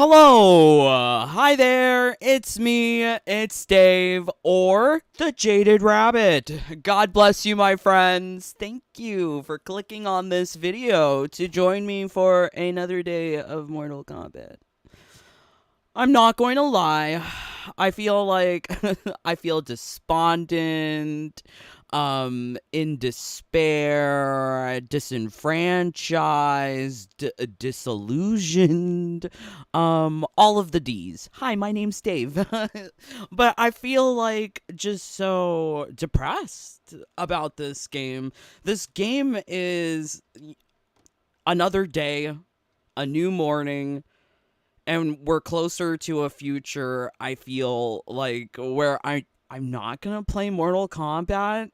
Hello, hi there, it's me, it's Dave, or the Jaded Rabbit. God bless you, my friends. Thank you for clicking on this video to join me for another day of Mortal Kombat. I'm not going to lie. I feel like I feel despondent, in despair, disenfranchised, disillusioned, all of the D's. Hi, my name's Dave. But I feel like just so depressed about this game. This game is another day, a new morning, and we're closer to a future, I feel like, where I'm not gonna play Mortal Kombat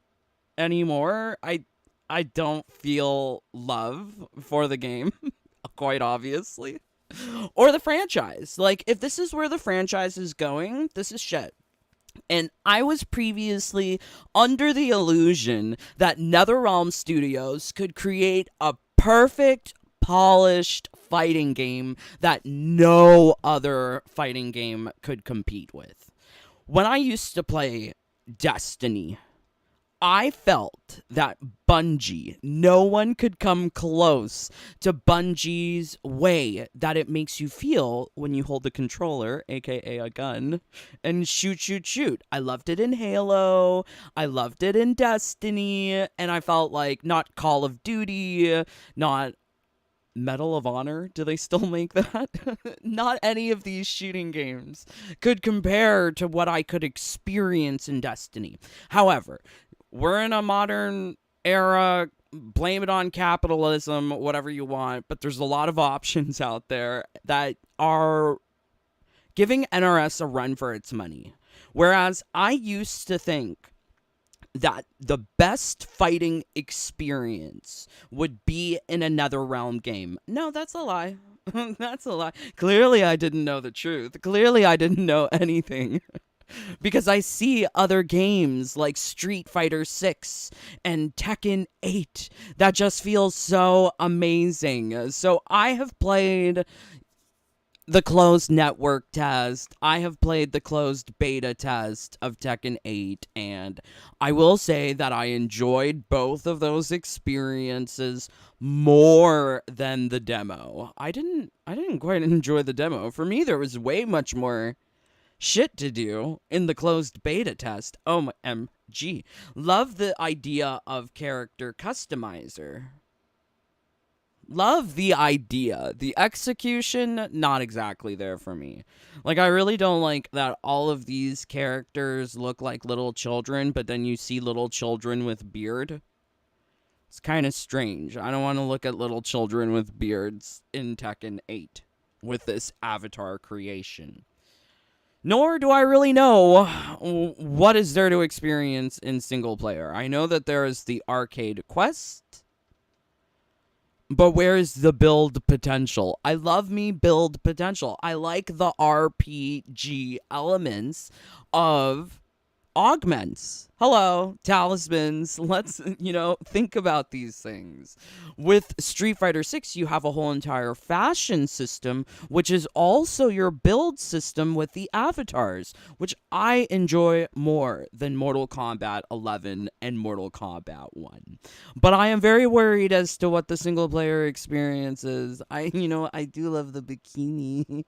anymore. I don't feel love for the game, quite obviously. Or the franchise. Like, if this is where the franchise is going, this is shit. And I was previously under the illusion that NetherRealm Studios could create a perfect, polished fighting game that no other fighting game could compete with. When I used to play Destiny, I felt that Bungie, no one could come close to Bungie's way that it makes you feel when you hold the controller, aka a gun, and shoot, shoot, shoot. I loved it in Halo, I loved it in Destiny, and I felt like not Call of Duty, not Medal of Honor, do they still make that? Not any of these shooting games could compare to what I could experience in Destiny. However, we're in a modern era, blame it on capitalism, whatever you want, but there's a lot of options out there that are giving NRS a run for its money. Whereas I used to think that the best fighting experience would be in a NetherRealm game. No, that's a lie. That's a lie. Clearly I didn't know the truth. Clearly I didn't know anything. Because I see other games like Street Fighter 6 and Tekken 8 that just feel so amazing. So I have played the closed network test. I have played the closed beta test of Tekken 8, and I will say that I enjoyed both of those experiences more than the demo. I didn't quite enjoy the demo. For me, there was way much more shit to do in the closed beta test. OMG. Love the idea of character customizer. Love the idea. The execution, not exactly there for me. Like, I really don't like that all of these characters look like little children, but then you see little children with beard. It's kind of strange. I don't want to look at little children with beards in Tekken 8 with this avatar creation. Nor do I really know what is there to experience in single player. I know that there is the arcade quest, but where is the build potential? I love me build potential. I like the RPG elements of augments. Hello, talismans. Let's, think about these things. With Street Fighter 6, you have a whole entire fashion system, which is also your build system with the avatars, which I enjoy more than Mortal Kombat 11 and Mortal Kombat 1. But I am very worried as to what the single player experience is. I do love the bikini.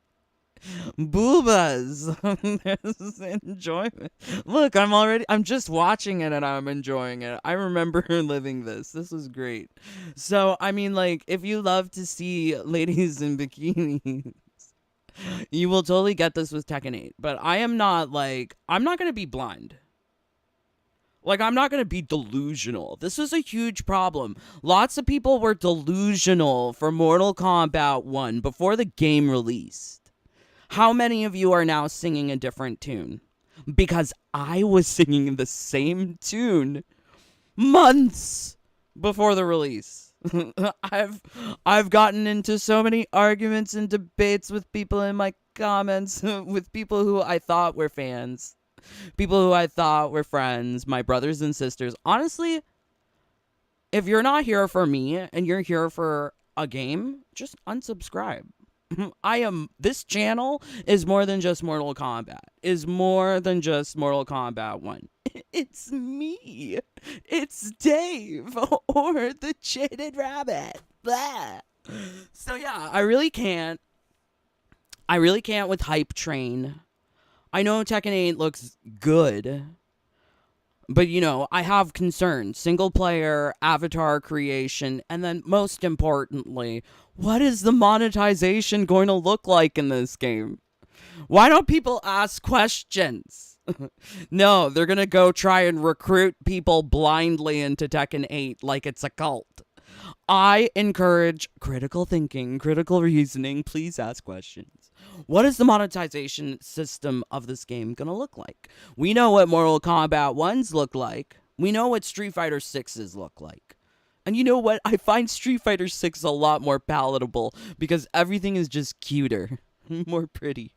Boobas. There's enjoyment. Look, I'm just watching it and I'm enjoying it. I remember living this. This was great. So, I mean, like, if you love to see ladies in bikinis, you will totally get this with Tekken 8. But I'm not going to be blind. Like, I'm not going to be delusional. This was a huge problem. Lots of people were delusional for Mortal Kombat 1 before the game released. How many of you are now singing a different tune? Because I was singing the same tune months before the release. I've gotten into so many arguments and debates with people in my comments, with people who I thought were fans, people who I thought were friends, my brothers and sisters. Honestly, if you're not here for me and you're here for a game, just unsubscribe. This channel is more than just Mortal Kombat. Is more than just Mortal Kombat 1. It's me. It's Dave or the Jaded Rabbit. Blah. So yeah, I really can't with Hype Train. I know Tekken 8 looks good, but I have concerns. Single player, avatar creation, and then most importantly, what is the monetization going to look like in this game? Why don't people ask questions? No, they're going to go try and recruit people blindly into Tekken 8 like it's a cult. I encourage critical thinking, critical reasoning. Please ask questions. What is the monetization system of this game going to look like? We know what Mortal Kombat 1's look like. We know what Street Fighter 6's look like. And you know what? I find Street Fighter 6 a lot more palatable because everything is just cuter, more pretty.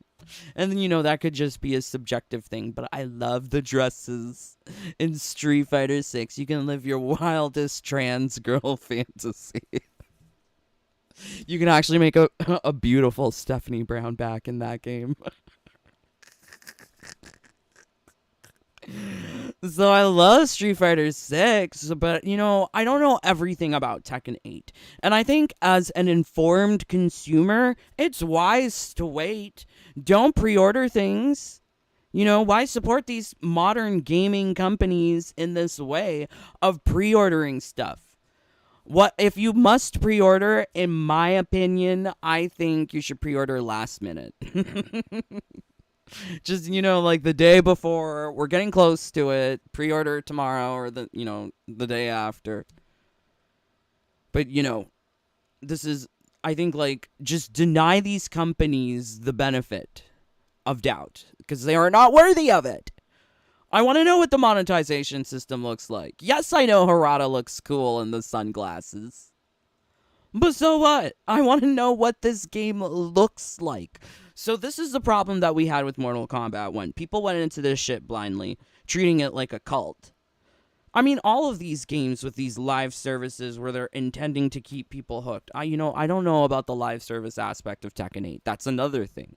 And then, that could just be a subjective thing, but I love the dresses in Street Fighter 6. You can live your wildest trans girl fantasy. You can actually make a beautiful Stephanie Brown back in that game. So I love Street Fighter 6, but, I don't know everything about Tekken 8. And I think as an informed consumer, it's wise to wait. Don't pre-order things. Why support these modern gaming companies in this way of pre-ordering stuff? What if you must pre-order? In my opinion, I think you should pre-order last minute. Just, like the day before, we're getting close to it, pre-order tomorrow or the day after. But, this is, I think, just deny these companies the benefit of doubt because they are not worthy of it. I want to know what the monetization system looks like. Yes, I know Harada looks cool in the sunglasses. But so what? I want to know what this game looks like. So this is the problem that we had with Mortal Kombat 1. People went into this shit blindly, treating it like a cult. I mean, all of these games with these live services where they're intending to keep people hooked. I don't know about the live service aspect of Tekken 8. That's another thing.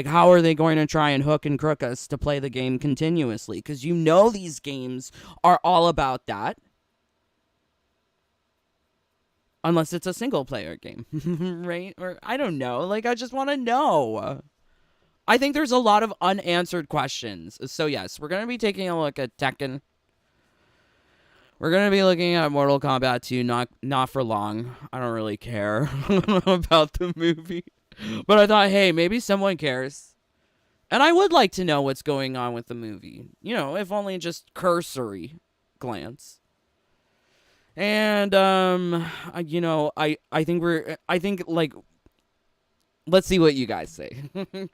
How are they going to try and hook and crook us to play the game continuously? Because these games are all about that. Unless it's a single-player game, right? Or, I don't know. I just want to know. I think there's a lot of unanswered questions. So, yes, we're going to be taking a look at Tekken. We're going to be looking at Mortal Kombat 2, not for long. I don't really care about the movie. But I thought, hey, maybe someone cares. And I would like to know what's going on with the movie. If only just cursory glance. And, I think, let's see what you guys say.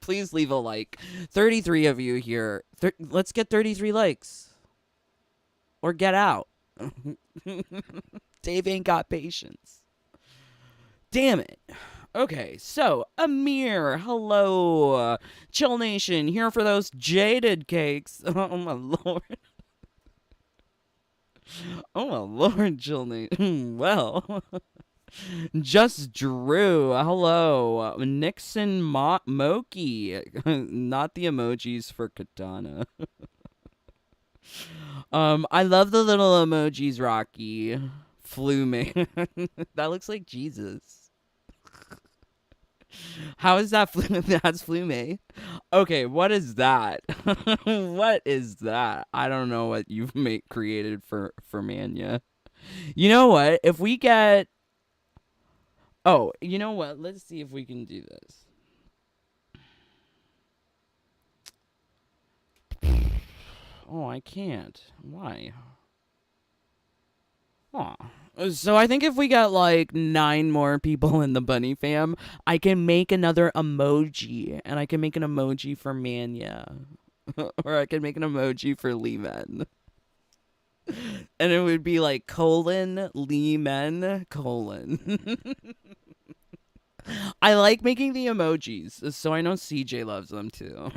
Please leave a like. 33 of you here. Let's get 33 likes. Or get out. Dave ain't got patience. Damn it. Okay, so, Amir, hello. Chill Nation, here for those Jaded cakes. Oh, my lord. Oh, my lord, Chill Nation. Well, Just Drew, hello. Nixon Moki, not the emojis for Katana. I love the little emojis, Rocky. Flume. That looks like Jesus. How is that? That's Flume. Okay, what is that? What is that? I don't know what you've created for Mania. You know what? If we get... Oh, you know what? Let's see if we can do this. Oh, I can't. Why? Aw. So I think if we got 9 more people in the bunny fam, I can make another emoji. And I can make an emoji for Mania. Or I can make an emoji for Lee Men. And it would be colon, Lee Men, colon. I like making the emojis, so I know CJ loves them too.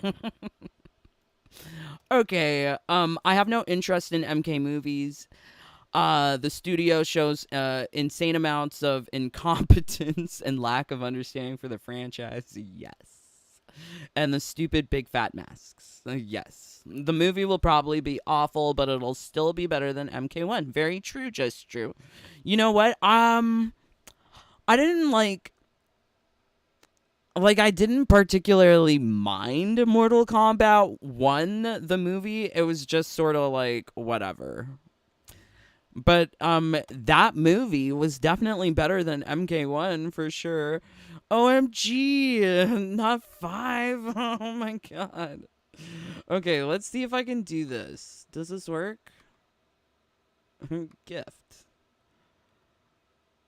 Okay, I have no interest in MK movies. The studio shows insane amounts of incompetence and lack of understanding for the franchise. Yes. And the stupid big fat masks. Yes. The movie will probably be awful, but it'll still be better than MK1. Very true, just true. You know what? I didn't I didn't particularly mind Mortal Kombat 1, the movie. It was just sort of like whatever. But that movie was definitely better than MK1 for sure. OMG, not 5. Oh my god. Okay, let's see if I can do this. Does this work? Gift.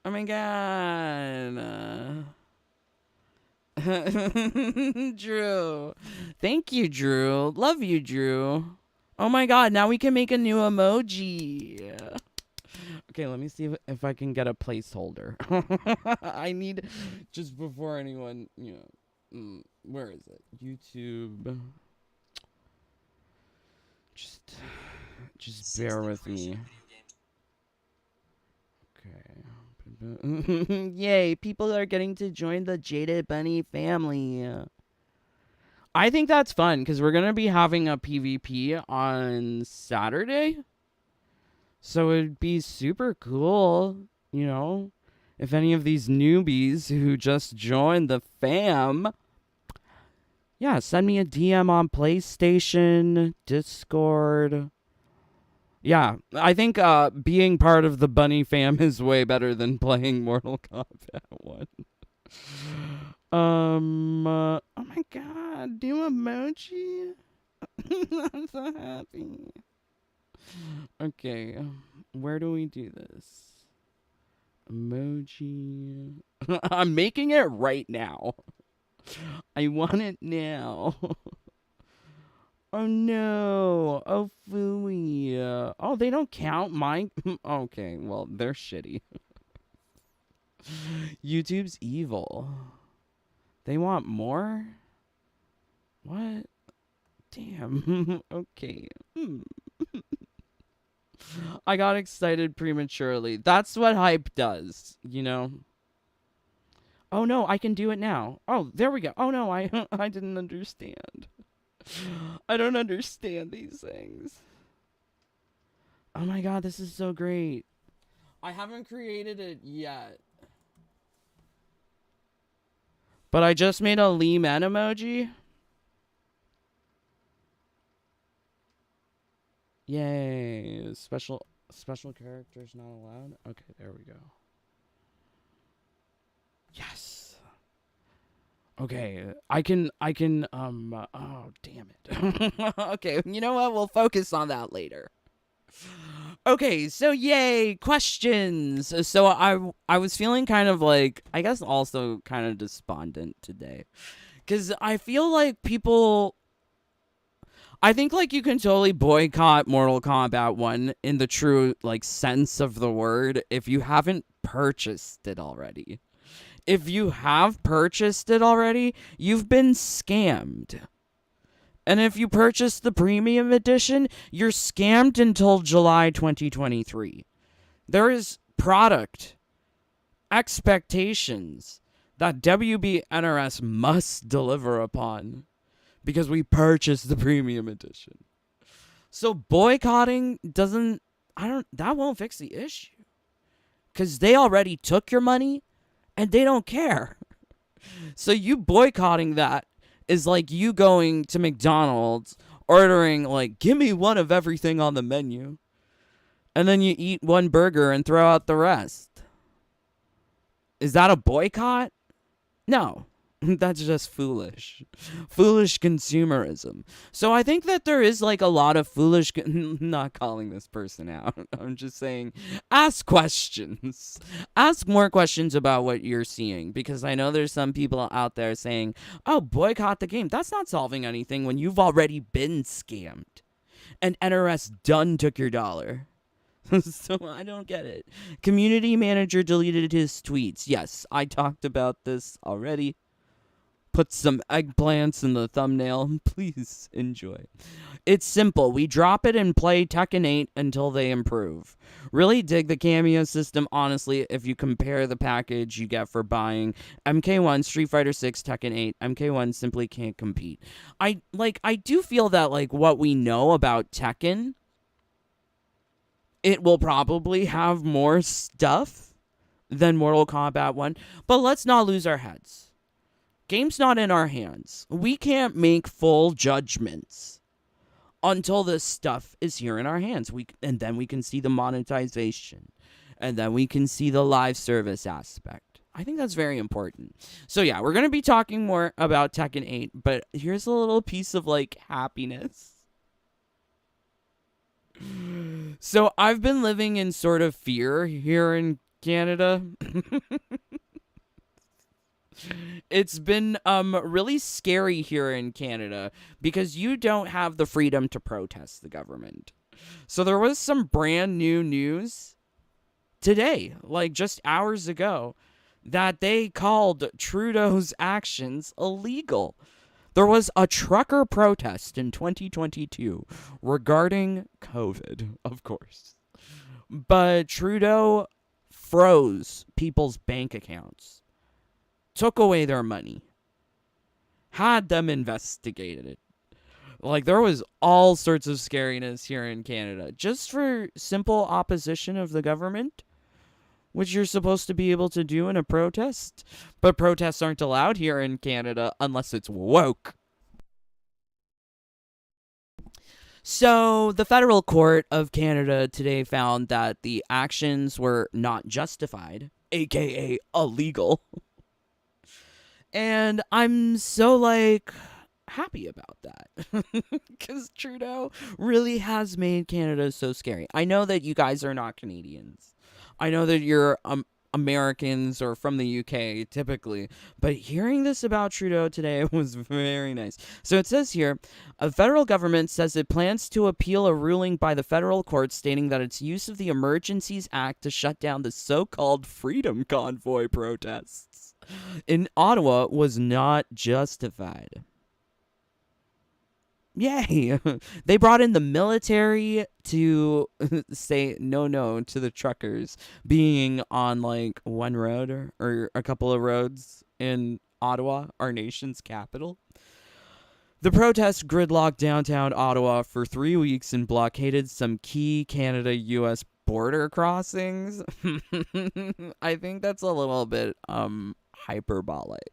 Oh my god. Drew. Thank you, Drew. Love you, Drew. Oh my god, now we can make a new emoji. Okay, let me see if I can get a placeholder. I need, just before anyone, where is it? YouTube. Just bear with me. Okay. Yay, people are getting to join the Jaded Bunny family. I think that's fun because we're going to be having a PvP on Saturday. So it'd be super cool, if any of these newbies who just joined the fam, yeah, send me a DM on PlayStation, Discord. Yeah, I think being part of the Bunny fam is way better than playing Mortal Kombat 1. Oh my god, do emoji? I'm so happy. Okay, where do we do this? Emoji. I'm making it right now. I want it now. Oh no. Oh phooey. Oh, they don't count mine. Okay, well, they're shitty. YouTube's evil. They want more? What? Damn. Okay. I got excited prematurely. That's what hype does, Oh no, I can do it now. Oh, there we go. Oh no, I didn't understand. I don't understand these things. Oh my god, this is so great. I haven't created it yet. But I just made a Lee Man emoji. Yay. Special characters not allowed. Okay, there we go. Yes. Okay, I can oh damn it. Okay, you know what? We'll focus on that later. Okay, so yay, questions. So I was feeling kind of like, I guess also kind of despondent today. Cuz I feel like I think you can totally boycott Mortal Kombat 1 in the true sense of the word if you haven't purchased it already. If you have purchased it already, you've been scammed. And if you purchase the premium edition, you're scammed until July 2023. There is product expectations that WBNRS must deliver upon because we purchased the premium edition. So boycotting that won't fix the issue. Because they already took your money and they don't care. So you boycotting that is like you going to McDonald's, ordering give me one of everything on the menu. And then you eat one burger and throw out the rest. Is that a boycott? No. That's just foolish. Foolish consumerism. So I think that there is a lot of foolish... not calling this person out. I'm just saying, ask questions. Ask more questions about what you're seeing. Because I know there's some people out there saying, oh, boycott the game. That's not solving anything when you've already been scammed. And NRS done took your dollar. So I don't get it. Community manager deleted his tweets. Yes, I talked about this already. put some eggplants in the thumbnail. Please enjoy. It's simple. We drop it and play Tekken 8 until they improve. Really dig the cameo system, honestly, if you compare the package you get for buying MK1, Street Fighter 6, Tekken 8. MK1 simply can't compete. I do feel that like what we know about Tekken, it will probably have more stuff than Mortal Kombat 1, but let's not lose our heads. Game's not in our hands. We can't make full judgments until this stuff is here in our hands. And then we can see the monetization. And then we can see the live service aspect. I think that's very important. So yeah, we're going to be talking more about Tekken 8, but here's a little piece of like happiness. So I've been living in sort of fear here in Canada. It's been really scary here in Canada because you don't have the freedom to protest the government. So there was some brand new news today, like just hours ago, that they called Trudeau's actions illegal. There was a trucker protest in 2022 regarding COVID, of course. But Trudeau froze people's bank accounts, took away their money, had them investigated. Like, there was all sorts of scariness here in Canada just for simple opposition of the government, which you're supposed to be able to do in a protest. But protests aren't allowed here in Canada unless it's woke. So the federal court of Canada today found that the actions were not justified, aka illegal. And I'm so, like, happy about that. Because Trudeau really has made Canada so scary. I know that you guys are not Canadians. I know that you're Americans or from the UK, typically. But hearing this about Trudeau today was very nice. So it says here, the federal government says it plans to appeal a ruling by the federal court stating that its use of the Emergencies Act to shut down the so-called Freedom Convoy protests in Ottawa was not justified. Yay! They brought in the military to say no to the truckers being on like one road or a couple of roads in Ottawa, our nation's capital. The protests gridlocked downtown Ottawa for 3 weeks and blockaded some key Canada-US border crossings. I think that's a little bit hyperbolic.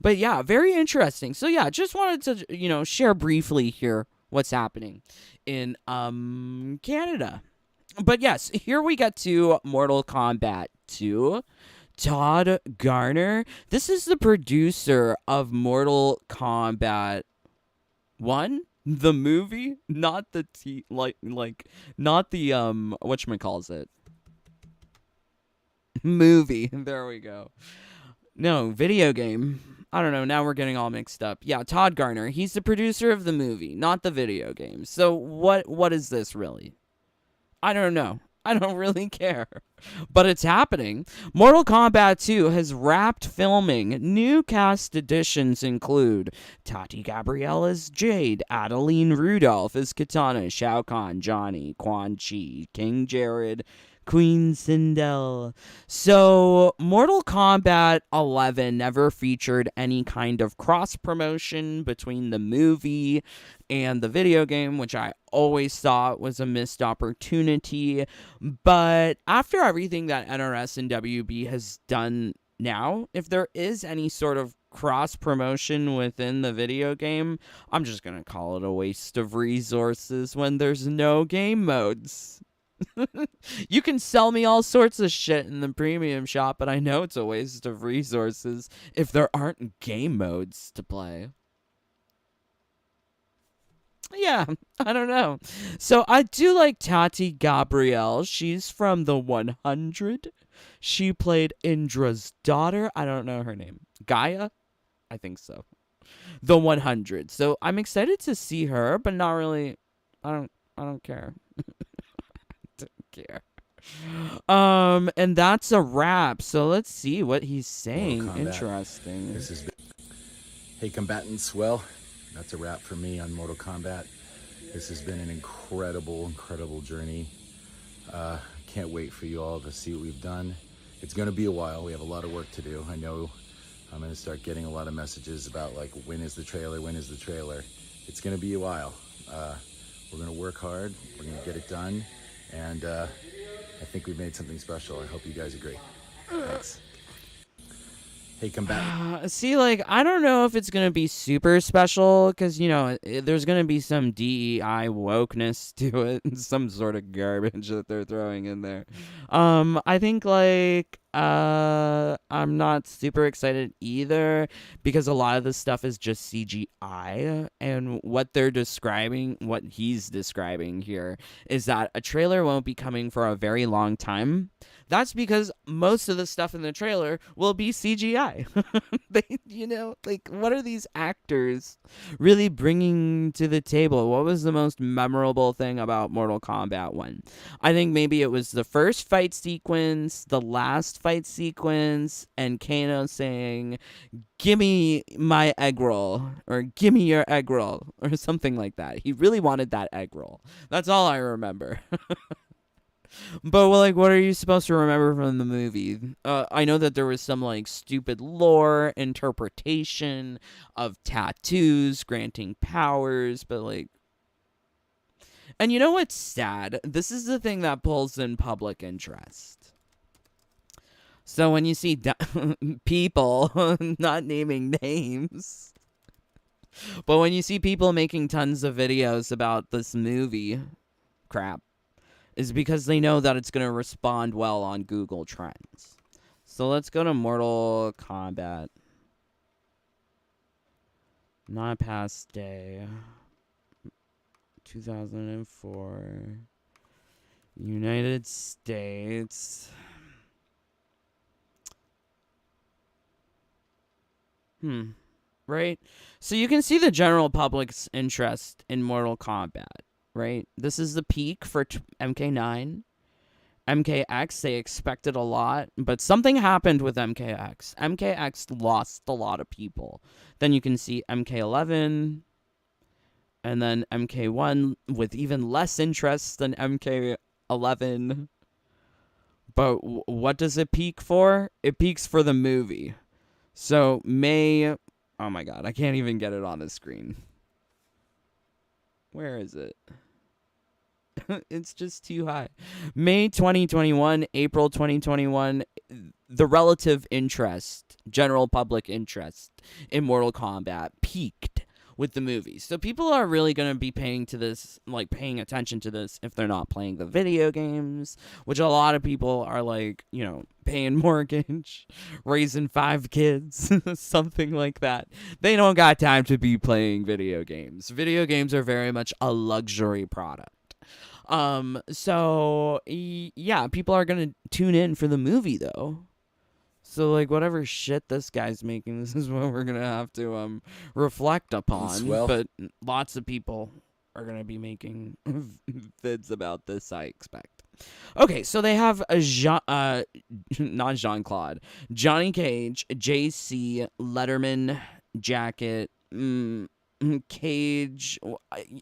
But yeah, very interesting. So yeah, just wanted to, share briefly here what's happening in Canada. But yes, here we get to Mortal Kombat 2. Todd Garner. This is the producer of Mortal Kombat 1, the movie, not the not the whatchamacallit movie. There we go. No, video game. I don't know, now we're getting all mixed up. Yeah, Todd Garner. He's the producer of the movie, not the video game. So what is this really? I don't know. I don't really care. But it's happening. Mortal Kombat 2 has wrapped filming. New cast additions include Tati Gabrielle as Jade, Adeline Rudolph as Katana, Shao Kahn, Johnny, Quan Chi, King Jared, Queen Sindel. So, Mortal Kombat 11 never featured any kind of cross-promotion between the movie and the video game, which I always thought was a missed opportunity. But after everything that NRS and WB has done now, if there is any sort of cross-promotion within the video game, I'm just going to call it a waste of resources when there's no game modes. You can sell me all sorts of shit in the premium shop, but I know it's a waste of resources if there aren't game modes to play. Yeah, I don't know. So I do like Tati Gabrielle. She's from the 100. She played Indra's daughter. I don't know her name. Gaia? I think so. The 100. So I'm excited to see her, but not really. I don't care. Care. And that's a wrap. So let's see what he's saying. Interesting. Hey combatants, well, that's a wrap for me on Mortal Kombat. This has been an incredible journey. Can't wait for you all to see what we've done. It's going to be a while. We have a lot of work to do. I know I'm going to start getting a lot of messages about like, when is the trailer? It's going to be a while. We're going to work hard. We're going to get it done. And I think we've made something special. I hope you guys agree. Thanks. Hey, combatant. See, like, I don't know if it's going to be super special because, there's going to be some DEI wokeness to it, some sort of garbage that they're throwing in there. I think, like, I'm not super excited either because a lot of this stuff is just CGI, and what he's describing here is that a trailer won't be coming for a very long time. That's because most of the stuff in the trailer will be CGI. What are these actors really bringing to the table? What was the most memorable thing about Mortal Kombat 1? I think maybe it was the first fight sequence, the last fight sequence, and Kano saying, "Gimme my egg roll," or "Gimme your egg roll," or something like that. He really wanted that egg roll. That's all I remember. But, like, what are you supposed to remember from the movie? I know that there was some, like, stupid lore interpretation of tattoos granting powers, but, like... And you know what's sad? This is the thing that pulls in public interest. So when you see people, not naming names, but when you see people making tons of videos about this movie crap, is because they know that it's going to respond well on Google Trends. So let's go to Mortal Kombat. Not past day. 2004. United States. Right? So you can see the general public's interest in Mortal Kombat. Right? This is the peak for MK9. MKX, they expected a lot, but something happened with MKX. MKX lost a lot of people. Then you can see MK11, and then MK1 with even less interest than MK11. But what does it peak for? It peaks for the movie. So May... Oh my god, I can't even get it on the screen. Where is it? It's just too high. May 2021, April 2021, the relative interest, general public interest in Mortal Kombat peaked with the movie. So people are really going to be paying attention to this if they're not playing the video games, which a lot of people are like, paying mortgage, raising 5 kids, something like that. They don't got time to be playing video games. Video games are very much a luxury product. So yeah, people are gonna tune in for the movie though. So like whatever shit this guy's making, this is what we're gonna have to reflect upon. But lots of people are gonna be making vids about this, I expect. Okay, so they have a not Jean-Claude, Johnny Cage, JC, Letterman, Jacket, Cage.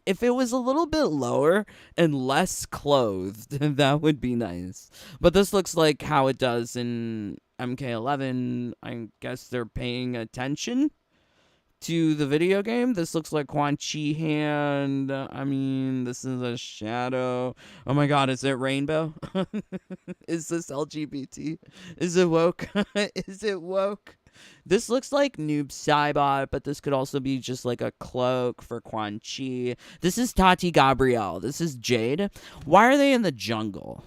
If it was a little bit lower and less clothed, that would be nice. But this looks like how it does in MK11. I guess they're paying attention to the video game. This looks like Quan Chi hand. I mean, this is a shadow. Oh my god, is it rainbow? Is this LGBT? Is it woke? Is it woke? This looks like Noob Saibot, but this could also be just like a cloak for Quan Chi. This is Tati Gabrielle. This is Jade. Why are they in the jungle?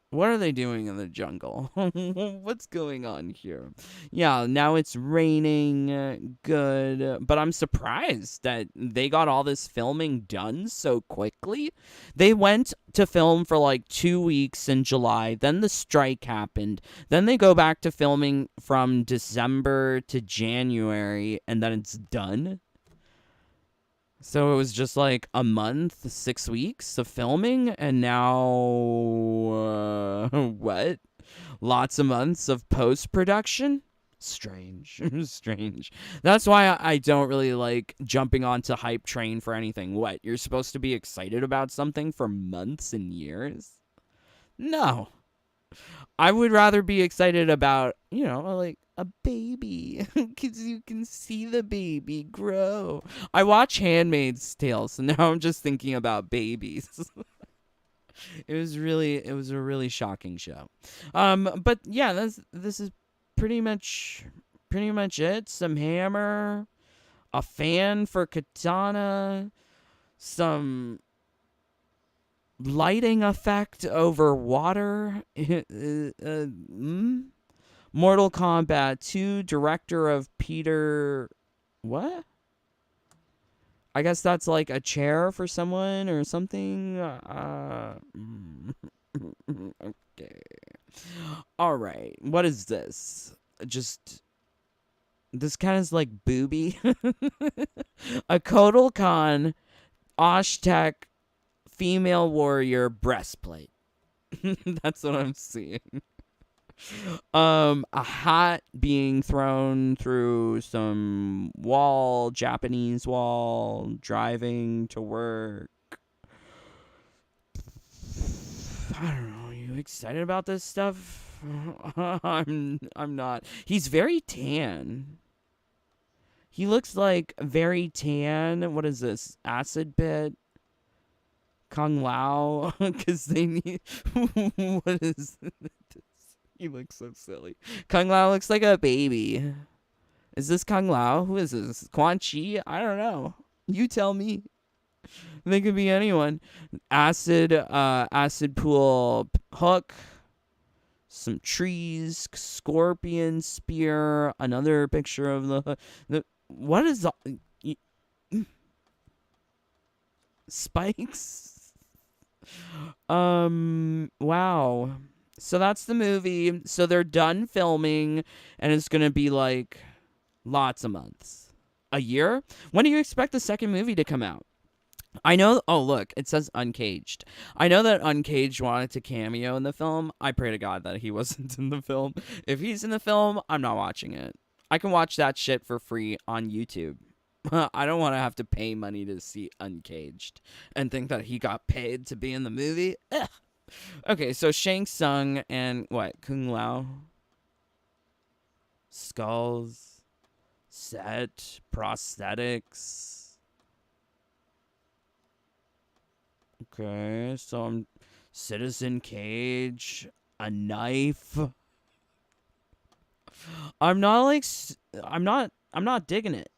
What are they doing in the jungle? What's going on here? Yeah, now it's raining. Good. But I'm surprised that they got all this filming done so quickly. They went to film for like 2 weeks in July. Then the strike happened. Then they go back to filming from December to January. And then it's done. So it was just like a month, 6 weeks of filming, and now, what? Lots of months of post-production? Strange. Strange. That's why I don't really like jumping onto hype train for anything. What? You're supposed to be excited about something for months and years? No. I would rather be excited about, like a baby, because you can see the baby grow. I watch Handmaid's Tale, so now I'm just thinking about babies. It was a really shocking show. But yeah, this is pretty much it. Some hammer, a fan for katana, some lighting effect over water. Mortal Kombat 2, director of Peter. What? I guess that's like a chair for someone or something. Okay. All right. What is this? Just. This kind of like booby. A Kotal Khan Oshtek female warrior breastplate. That's what I'm seeing. A hat being thrown through some wall, Japanese wall, driving to work. I don't know. Are you excited about this stuff? I'm not. He's very tan. He looks like very tan. What is this? Acid pit? Kung Lao? Because they need. What is this? He looks so silly. Kung Lao looks like a baby. Is this Kung Lao? Who is this? Quan Chi? I don't know. You tell me. They could be anyone. Acid pool hook. Some trees. Scorpion spear. Another picture of the what is the spikes? Wow. So that's the movie. So they're done filming, and it's going to be like lots of months. A year? When do you expect the second movie to come out? I know. Oh, look, it says Uncaged. I know that Uncaged wanted to cameo in the film. I pray to God that he wasn't in the film. If he's in the film, I'm not watching it. I can watch that shit for free on YouTube. I don't want to have to pay money to see Uncaged and think that he got paid to be in the movie. Ugh. Okay, so Shang Tsung and what? Kung Lao? Skulls. Set. Prosthetics. Okay, so I'm Citizen Cage. A knife. I'm not digging it.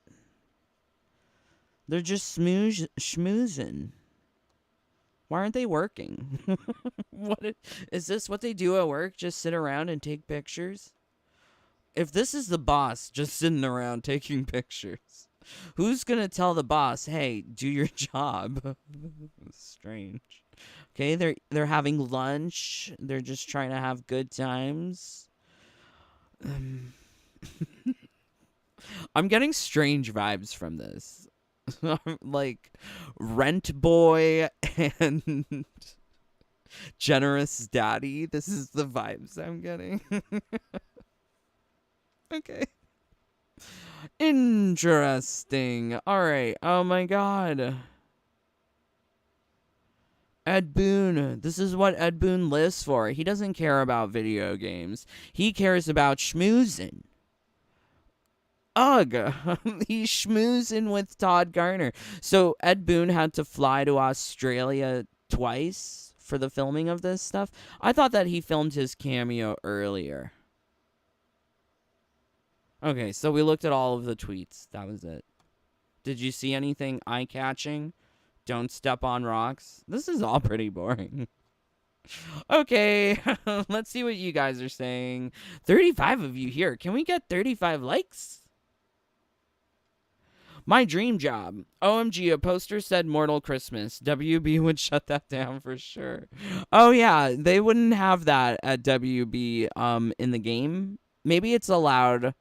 They're just schmoozing. Why aren't they working? Is this what they do at work? Just sit around and take pictures? If this is the boss just sitting around taking pictures, who's going to tell the boss, hey, do your job? Strange. Okay, they're having lunch. They're just trying to have good times. I'm getting strange vibes from this. Like Rent Boy and Generous Daddy. This is the vibes I'm getting. Okay. Interesting. All right. Oh my God. Ed Boon. This is what Ed Boon lives for. He doesn't care about video games. He cares about schmoozing. Ugh. He's schmoozing with Todd Garner. So Ed Boon had to fly to Australia twice for the filming of this stuff. I thought that he filmed his cameo earlier. Okay, so we looked at all of the tweets. That was it. Did you see anything eye-catching? Don't step on rocks. This is all pretty boring. Okay, let's see what you guys are saying. 35 of you here. Can we get 35 likes? My dream job. OMG, a poster said Mortal Christmas. WB would shut that down for sure. Oh yeah, they wouldn't have that at WB in the game. Maybe it's allowed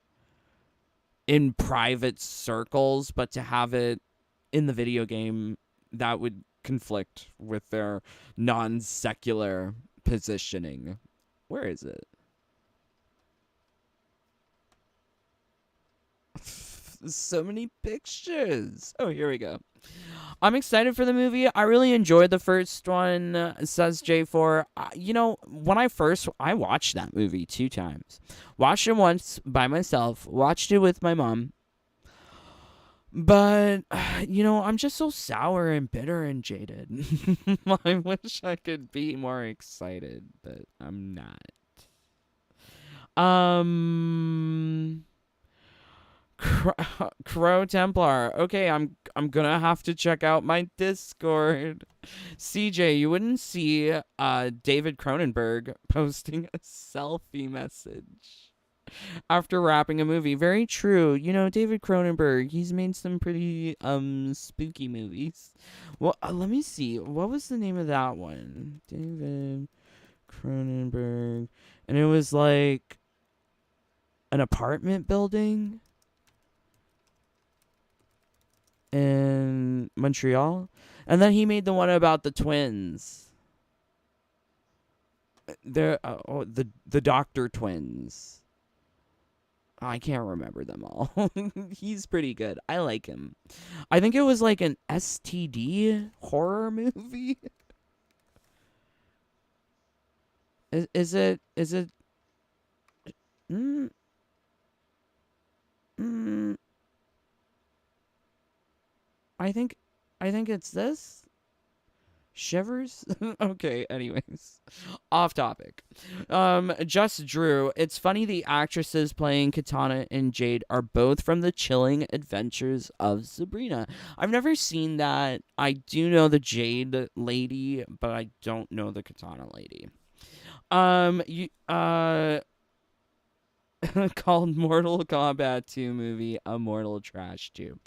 in private circles, but to have it in the video game, that would conflict with their non-secular positioning. Where is it? So many pictures. Oh, here we go. I'm excited for the movie. I really enjoyed the first one, says J4. When I watched that movie 2 times. Watched it once by myself, watched it with my mom. But, I'm just so sour and bitter and jaded. I wish I could be more excited, but I'm not. Um, Crow Templar. Okay, I'm gonna have to check out my Discord. CJ, you wouldn't see David Cronenberg posting a selfie message after wrapping a movie. Very true. David Cronenberg, he's made some pretty spooky movies. Well, let me see. What was the name of that one? David Cronenberg. And it was like an apartment building in Montreal. And then he made the one about the twins. The Doctor twins. I can't remember them all. He's pretty good. I like him. I think it was like an STD horror movie. Is it? Mm, mm, I think it's this. Shivers? Okay, anyways. Off topic. Just Drew. It's funny the actresses playing Katana and Jade are both from the Chilling Adventures of Sabrina. I've never seen that. I do know the Jade lady, but I don't know the Katana lady. Called Mortal Kombat 2 movie a Mortal Trash 2.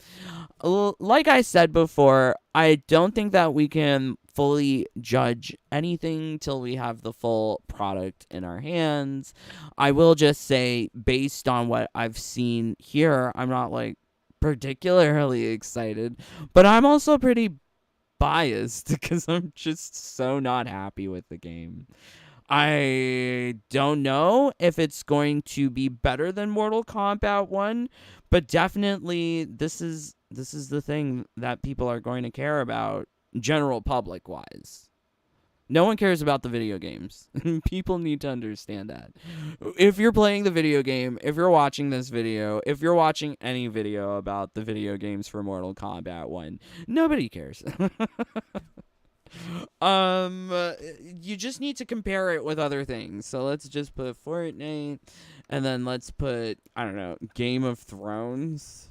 Like I said before, I don't think that we can fully judge anything till we have the full product in our hands. I will just say, based on what I've seen here, I'm not like particularly excited, but I'm also pretty biased because I'm just so not happy with the game. I don't know if it's going to be better than Mortal Kombat 1, but definitely this is the thing that people are going to care about, general public wise. No one cares about the video games. People need to understand that. If you're playing the video game, if you're watching this video, if you're watching any video about the video games for Mortal Kombat 1, nobody cares. You just need to compare it with other things. So let's just put Fortnite, and then let's put, I don't know, Game of Thrones.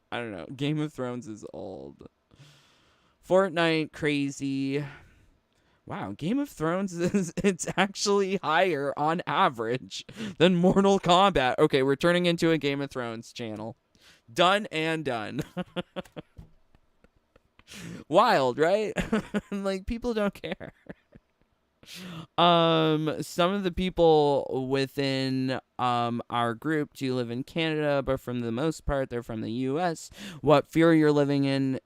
I don't know. Game of Thrones is old. Fortnite, crazy. Wow, Game of Thrones it's actually higher on average than Mortal Kombat. Okay, we're turning into a Game of Thrones channel. Done and done. Wild, right? Like, people don't care. Some of the people within our group do live in Canada, but for the most part they're from the US. What fear you're living in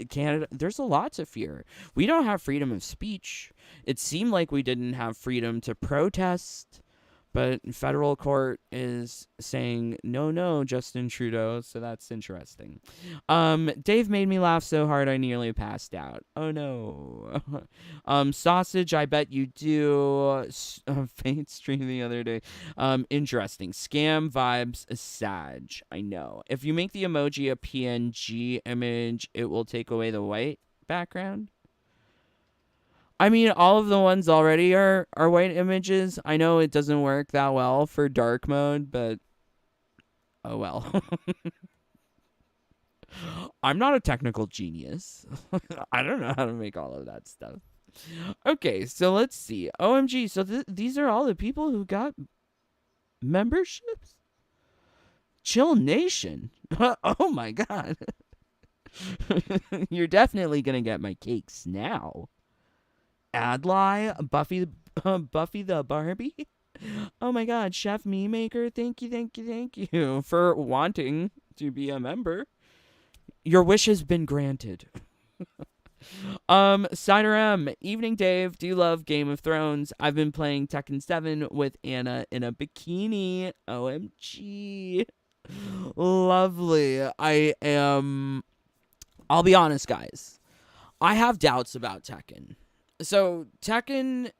Canada? There's a lot to fear. We don't have freedom of speech. It seemed like we didn't have freedom to protest, but federal court is saying no, Justin Trudeau, so that's interesting. Dave made me laugh so hard I nearly passed out. Oh no. Sausage, I bet you do. Fate stream the other day. Interesting. Scam vibes, Sag. I know. If you make the emoji a PNG image, it will take away the white background. I mean, all of the ones already are white images. I know it doesn't work that well for dark mode, but oh well. I'm not a technical genius. I don't know how to make all of that stuff. Okay, so let's see. OMG, so these are all the people who got memberships? Chill Nation. Oh my god. You're definitely going to get my cakes now. Adlai, Buffy the Barbie. Oh my god, Chef Me Maker, thank you for wanting to be a member. Your wish has been granted. Cider M, evening Dave, do you love Game of Thrones? I've been playing Tekken 7 with Anna in a bikini. OMG. Lovely. I'll be honest, guys. I have doubts about Tekken. So, Tekken,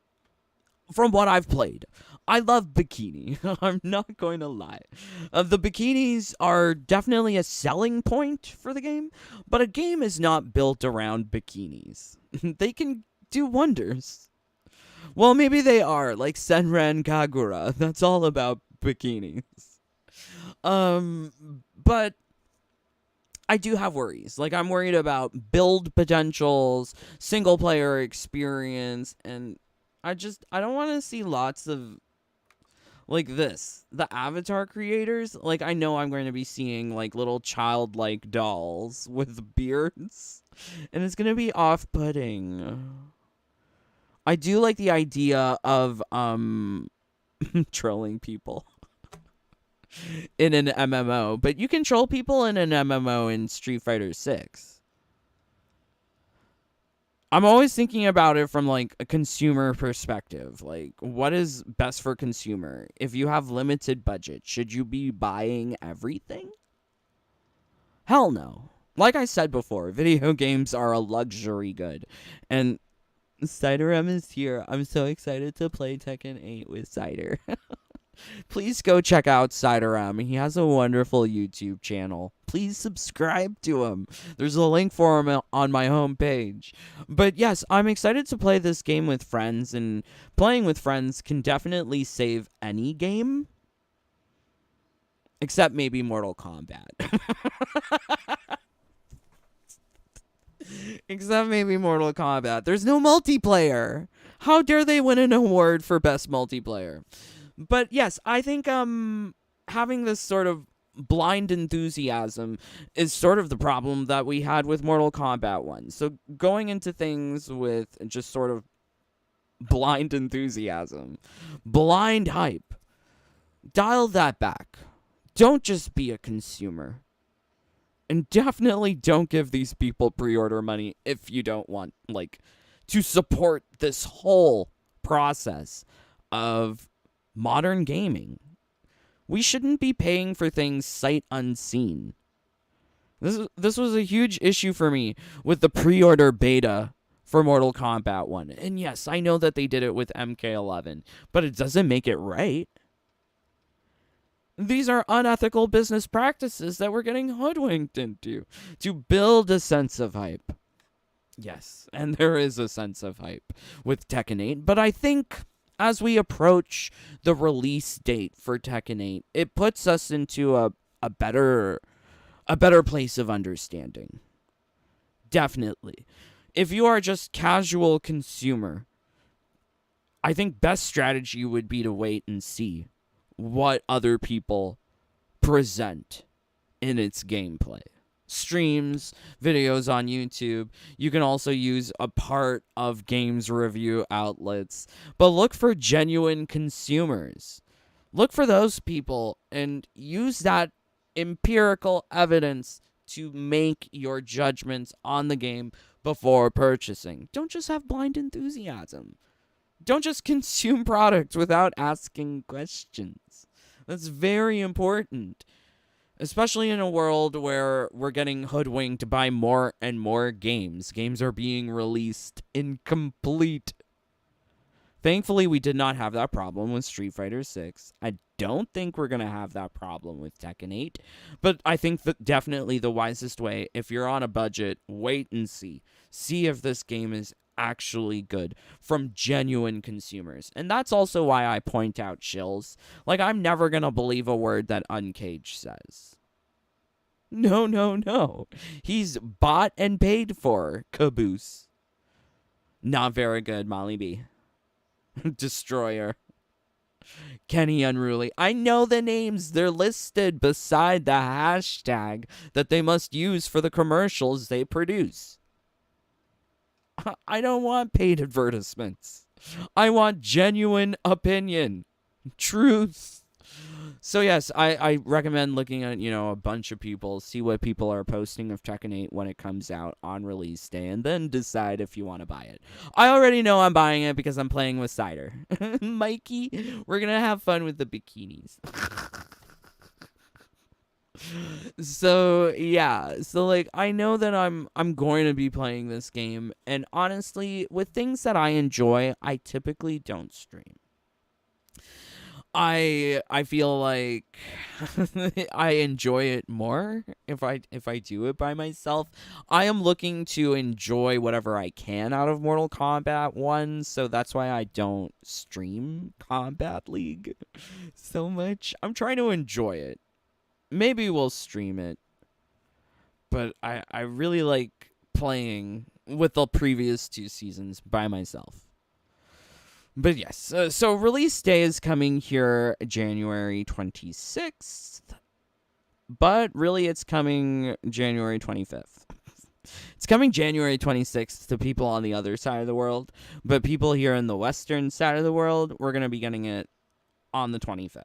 from what I've played, I love bikini. I'm not going to lie. The bikinis are definitely a selling point for the game, but a game is not built around bikinis. They can do wonders. Well, maybe they are, like Senran Kagura. That's all about bikinis. But I do have worries. Like, I'm worried about build potentials, single player experience, and I don't want to see lots of like this. The avatar creators, like, I know I'm going to be seeing like little childlike dolls with beards, and it's going to be off-putting. I do like the idea of trolling people in an MMO, but you can troll people in an MMO in Street Fighter 6. I'm always thinking about it from like a consumer perspective. Like, what is best for consumer? If you have limited budget, should you be buying everything? Hell no. Like I said before, video games are a luxury good. And Ciderem is here. I'm so excited to play Tekken 8 with Cider. Please go check out Ciderem. He has a wonderful YouTube channel. Please subscribe to him. There's a link for him on my homepage. But yes, I'm excited to play this game with friends, and playing with friends can definitely save any game. Except maybe Mortal Kombat. Except maybe Mortal Kombat. There's no multiplayer. How dare they win an award for best multiplayer? But yes, I think having this sort of blind enthusiasm is sort of the problem that we had with Mortal Kombat 1. So going into things with just sort of blind enthusiasm, blind hype, dial that back. Don't just be a consumer. And definitely don't give these people pre-order money if you don't want, like, to support this whole process of modern gaming. We shouldn't be paying for things sight unseen. This was a huge issue for me with the pre-order beta for Mortal Kombat 1. And yes, I know that they did it with MK11, but it doesn't make it right. These are unethical business practices that we're getting hoodwinked into to build a sense of hype. Yes, and there is a sense of hype with Tekken 8, but I think as we approach the release date for Tekken 8, it puts us into a better place of understanding. Definitely. If you are just casual consumer, I think best strategy would be to wait and see what other people present in its gameplay. Streams, videos on YouTube. You can also use a part of games review outlets. But look for genuine consumers. Look for those people and use that empirical evidence to make your judgments on the game before purchasing. Don't just have blind enthusiasm. Don't just consume products without asking questions. That's very important. Especially in a world where we're getting hoodwinked by more and more games. Games are being released incomplete. Thankfully, we did not have that problem with Street Fighter 6. I don't think we're going to have that problem with Tekken 8. But I think that definitely the wisest way, if you're on a budget, wait and see. See if this game is actually good from genuine consumers. And that's also why I point out shills. Like, I'm never gonna believe a word that Uncaged says. No. He's bought and paid for, Caboose. Not very good, Molly B. Destroyer. Kenny Unruly. I know the names. They're listed beside the hashtag that they must use for the commercials they produce. I don't want paid advertisements. I want genuine opinion. Truth. So yes, I recommend looking at, a bunch of people, see what people are posting of Tekken 8 when it comes out on release day, and then decide if you want to buy it. I already know I'm buying it because I'm playing with Cider. Mikey, we're going to have fun with the bikinis. So yeah, so like I know that I'm going to be playing this game, and honestly, with things that I enjoy, I typically don't stream. I feel like I enjoy it more if I do it by myself. I am looking to enjoy whatever I can out of Mortal Kombat 1, so that's why I don't stream Combat League so much. I'm trying to enjoy it. Maybe we'll stream it, but I really like playing with the previous two seasons by myself. But yes, so release day is coming here January 26th, but really it's coming January 25th. It's coming January 26th to people on the other side of the world, but people here in the western side of the world, we're going to be getting it on the 25th.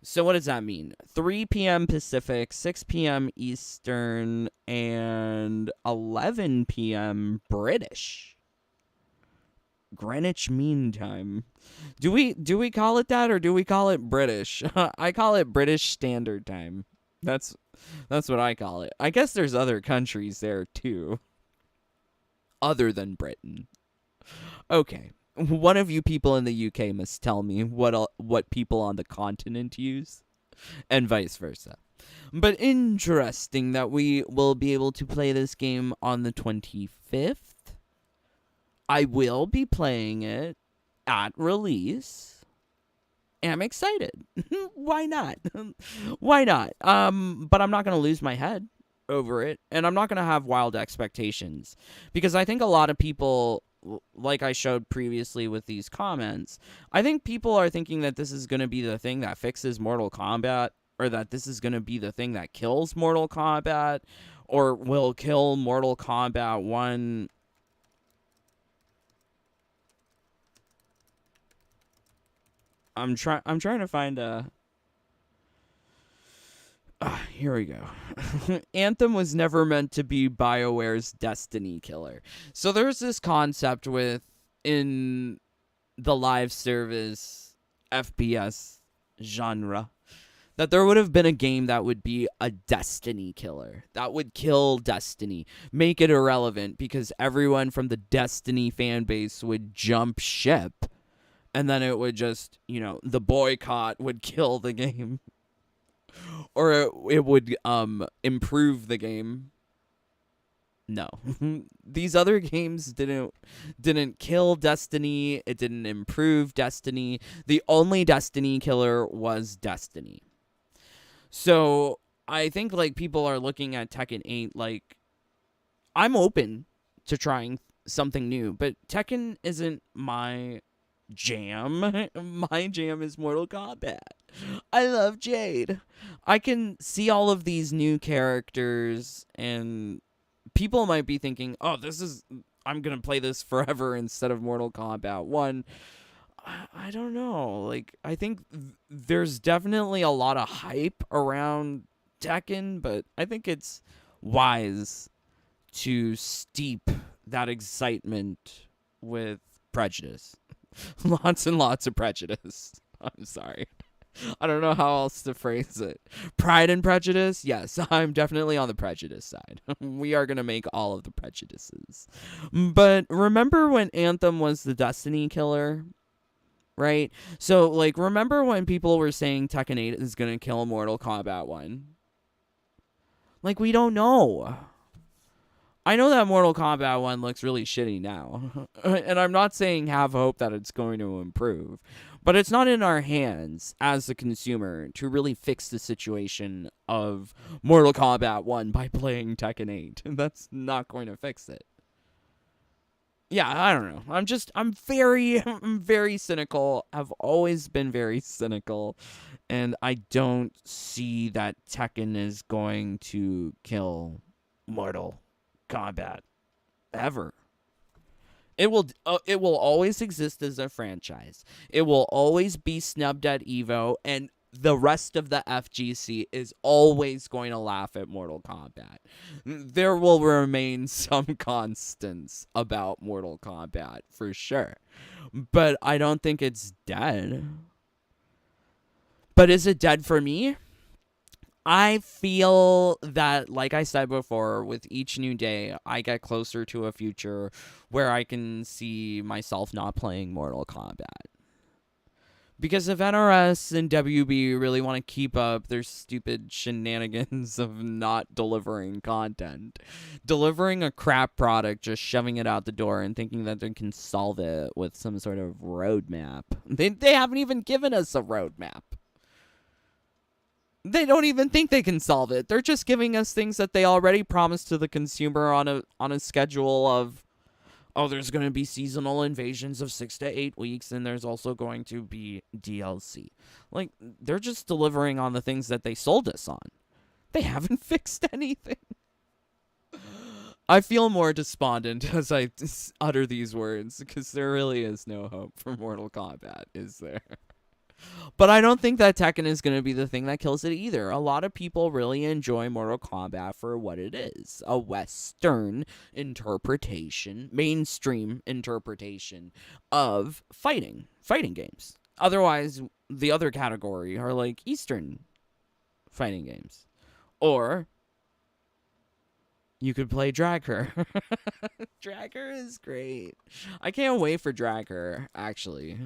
So what does that mean? 3 p.m. Pacific, 6 p.m. Eastern, and 11 p.m. British. Greenwich Mean Time. Do we call it that, or do we call it British? I call it British Standard Time. That's what I call it. I guess there's other countries there too, other than Britain. Okay. One of you people in the UK must tell me what people on the continent use, and vice versa. But interesting that we will be able to play this game on the 25th. I will be playing it at release. And I'm excited. Why not? Why not? But I'm not going to lose my head over it, and I'm not going to have wild expectations, because I think a lot of people, like I showed previously with these comments, I think people are thinking that this is going to be the thing that fixes Mortal Kombat, or that this is going to be the thing that kills Mortal Kombat, or will kill Mortal Kombat 1. I'm trying to find a. Here we go. Anthem was never meant to be BioWare's Destiny killer. So there's this concept in the live service FPS genre that there would have been a game that would be a Destiny killer, that would kill Destiny, make it irrelevant, because everyone from the Destiny fan base would jump ship. And then it would just, the boycott would kill the game. Or it would improve the game. No. These other games didn't kill Destiny. It didn't improve Destiny. The only Destiny killer was Destiny. So I think people are looking at Tekken 8 like, I'm open to trying something new, but Tekken isn't my jam. My jam is Mortal Kombat. I love Jade. I can see all of these new characters, and people might be thinking, oh, I'm gonna play this forever instead of Mortal Kombat 1. I don't know. I think there's definitely a lot of hype around Tekken, but I think it's wise to steep that excitement with prejudice. Lots and lots of prejudice. I'm sorry. I don't know how else to phrase it. Pride and prejudice? Yes, I'm definitely on the prejudice side. We are going to make all of the prejudices. But remember when Anthem was the Destiny killer? Right? So, remember when people were saying Tekken 8 is going to kill Mortal Kombat 1? We don't know. I know that Mortal Kombat 1 looks really shitty now, and I'm not saying have hope that it's going to improve, but it's not in our hands as the consumer to really fix the situation of Mortal Kombat 1 by playing Tekken 8. That's not going to fix it. Yeah, I don't know. I'm very cynical. I've always been very cynical, and I don't see that Tekken is going to kill Mortal Kombat ever. It will always exist as a franchise. It will always be snubbed at Evo, and the rest of the FGC is always going to laugh at Mortal Kombat. There will remain some constants about Mortal Kombat for sure, but I don't think it's dead. But is it dead for me? I feel that, like I said before, with each new day, I get closer to a future where I can see myself not playing Mortal Kombat. Because if NRS and WB really want to keep up their stupid shenanigans of not delivering content, delivering a crap product, just shoving it out the door and thinking that they can solve it with some sort of roadmap. They haven't even given us a roadmap. They don't even think they can solve it. They're just giving us things that they already promised to the consumer on a schedule of, oh, there's going to be seasonal invasions of 6 to 8 weeks, and there's also going to be DLC. Like, they're just delivering on the things that they sold us on. They haven't fixed anything. I feel more despondent as I utter these words, because there really is no hope for Mortal Kombat, is there? But I don't think that Tekken is going to be the thing that kills it either. A lot of people really enjoy Mortal Kombat for what it is. A Western interpretation, mainstream interpretation of fighting games. Otherwise, the other category are like Eastern fighting games. Or you could play Dragger. Dragger is great. I can't wait for Dragger, actually.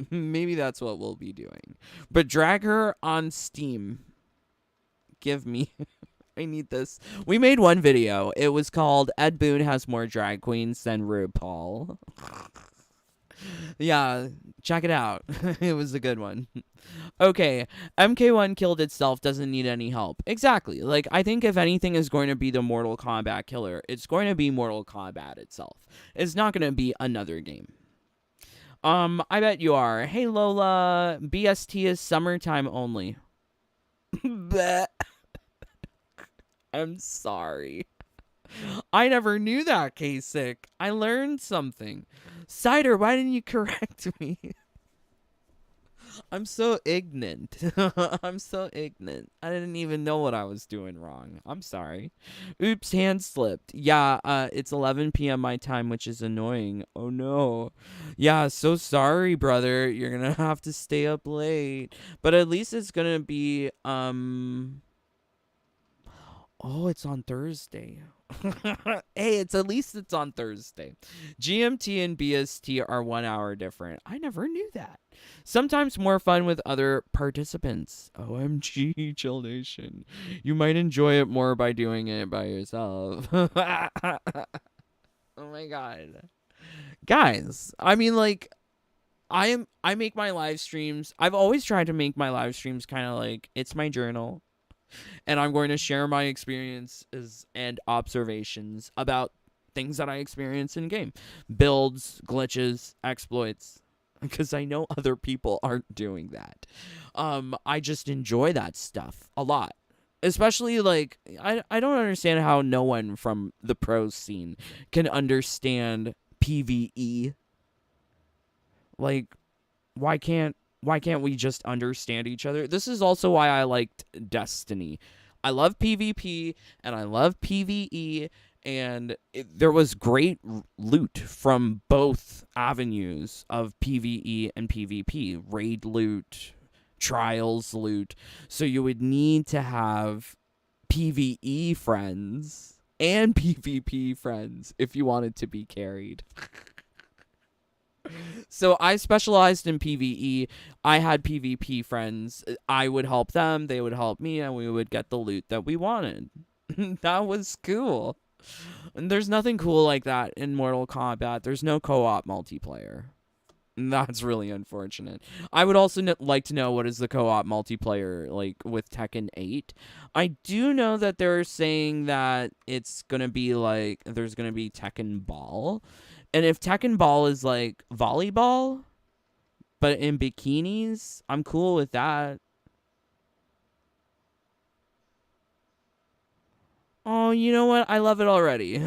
Maybe that's what we'll be doing. But drag her on Steam. Give me. I need this. We made one video. It was called Ed Boon Has More Drag Queens Than RuPaul. Yeah, check it out. It was a good one. Okay, MK1 killed itself, doesn't need any help. Exactly. Like, I think if anything is going to be the Mortal Kombat killer, it's going to be Mortal Kombat itself. It's not going to be another game. I bet you are. Hey, Lola, BST is summertime only. I'm sorry. I never knew that, Kasich. I learned something. Cider, why didn't you correct me? I'm so ignorant. I'm so ignorant. I didn't even know what I was doing wrong. I'm sorry. Oops, hand slipped. Yeah, it's 11 p.m. my time, which is annoying. Oh no. Yeah, so sorry, brother. You're gonna have to stay up late. But at least it's gonna be, oh, it's on Thursday. Hey, at least it's on Thursday. GMT and BST are 1 hour different. I never knew that. Sometimes more fun with other participants. OMG, Chill Nation. You might enjoy it more by doing it by yourself. Oh my god. Guys, I mean, like, I make my live streams. I've always tried to make my live streams kind of like, it's my journal. And I'm going to share my experiences and observations about things that I experience in game. Builds, glitches, exploits. Because I know other people aren't doing that. I just enjoy that stuff a lot. Especially, like, I don't understand how no one from the pro scene can understand PvE. Like, why can't we just understand each other? This is also why I liked Destiny. I love PvP and I love PvE, and there was great loot from both avenues of PvE and PvP. Raid loot, trials loot. So you would need to have PvE friends and PvP friends if you wanted to be carried. So I specialized in PvE. I had PvP friends. I would help them, they would help me, and we would get the loot that we wanted. That was cool. And there's nothing cool like that in Mortal Kombat. There's no co-op multiplayer. And that's really unfortunate. I would also like to know what is the co-op multiplayer like with Tekken 8. I do know that they're saying that it's going to be like, there's going to be Tekken Ball. And if Tekken Ball is like volleyball, but in bikinis, I'm cool with that. Oh, you know what? I love it already.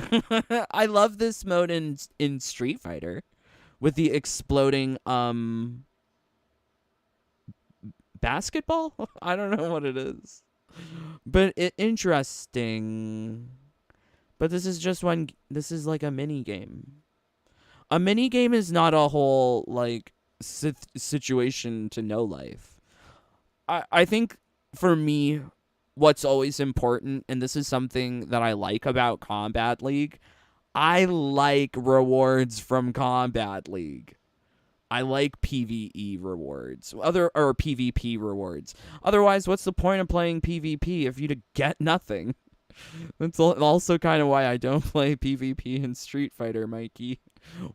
I love this mode in Street Fighter with the exploding basketball. I don't know what it is, but interesting. But this is just one. This is like a mini game. A mini game is not a whole like situation to know life. I think for me, what's always important, and this is something that I like about Combat League. I like rewards from Combat League. I like PvE rewards, or PvP rewards. Otherwise, what's the point of playing PvP if you get nothing? That's also kind of why I don't play PvP in Street Fighter, Mikey.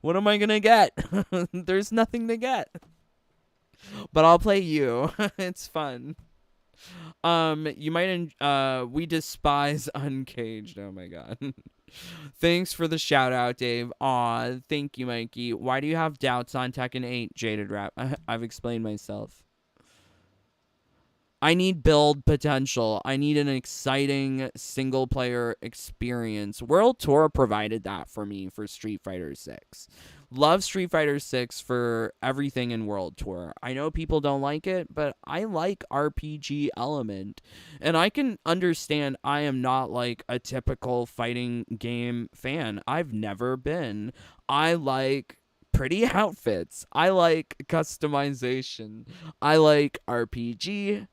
What am I gonna get? There's nothing to get. But I'll play you. It's fun. You might we despise Uncaged. Oh my god. Thanks for the shout out, Dave. Aw, thank you, Mikey. Why do you have doubts on Tekken 8, Jaded Rap? I've explained myself. I need build potential. I need an exciting single player experience. World Tour provided that for me for Street Fighter 6. Love Street Fighter 6 for everything in World Tour. I know people don't like it, but I like RPG element. And I can understand I am not like a typical fighting game fan. I've never been. I like pretty outfits. I like customization. I like RPG.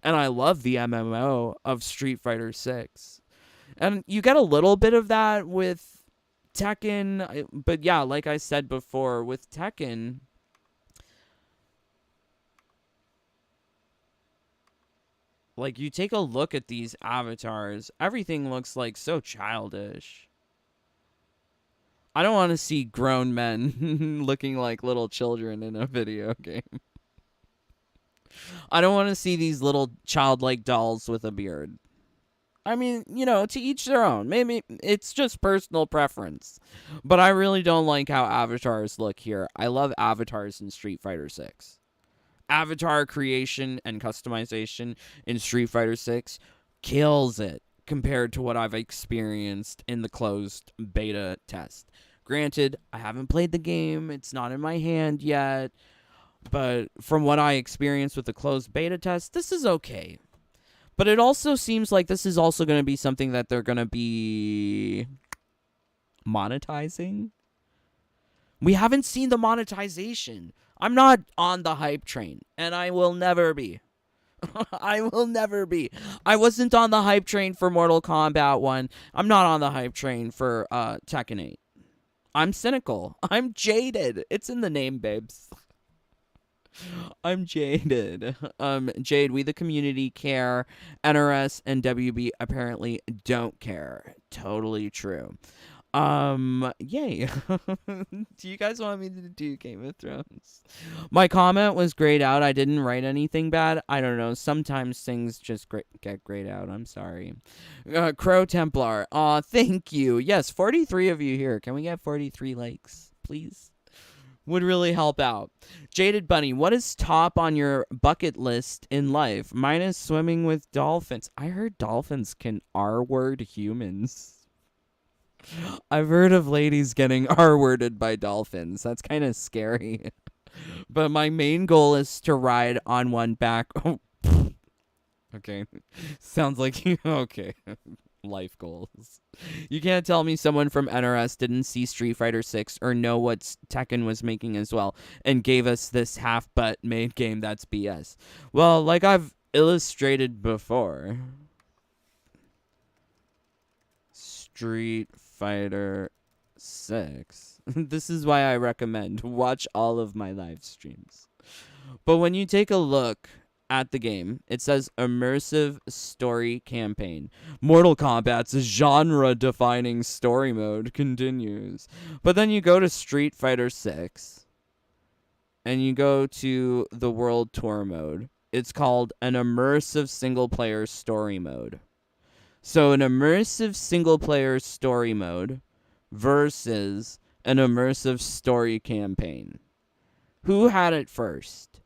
And I love the MMO of Street Fighter 6. And you get a little bit of that with Tekken. But yeah, like I said before, with Tekken, like you take a look at these avatars, everything looks like so childish. I don't want to see grown men looking like little children in a video game. I don't want to see these little childlike dolls with a beard. I mean, to each their own. Maybe it's just personal preference. But I really don't like how avatars look here. I love avatars in Street Fighter 6. Avatar creation and customization in Street Fighter 6 kills it compared to what I've experienced in the closed beta test. Granted, I haven't played the game. It's not in my hand yet. But from what I experienced with the closed beta test, this is okay. But it also seems like this is also going to be something that they're going to be monetizing. We haven't seen the monetization. I'm not on the hype train, and I will never be. I will never be. I wasn't on the hype train for Mortal Kombat 1. I'm not on the hype train for Tekken 8. I'm cynical. I'm jaded. It's in the name, babes. I'm jaded. Jade, we the community care. NRS and WB apparently don't care. Totally true. Yay. Do you guys want me to do Game of Thrones? My comment was grayed out. I didn't write anything bad. I don't know. Sometimes things just get grayed out. I'm sorry. Crow Templar. Aw, thank you. Yes, 43 of you here. Can we get 43 likes, please? Would really help out. Jaded Bunny, what is top on your bucket list in life? Mine is swimming with dolphins. I heard dolphins can R-word humans. I've heard of ladies getting R-worded by dolphins. That's kind of scary. But my main goal is to ride on one back. Oh, okay. Sounds like you. Okay. Life goals. You can't tell me someone from NRS didn't see Street Fighter 6 or know what Tekken was making as well and gave us this half-butt made game. That's BS. Well, like I've illustrated before, Street Fighter 6. This is why I recommend watch all of my live streams. But when you take a look at the game, it says immersive story campaign. Mortal Kombat's genre-defining story mode continues. But then you go to Street Fighter 6 and you go to the World Tour mode. It's called an immersive single-player story mode. So an immersive single-player story mode versus an immersive story campaign. Who had it first?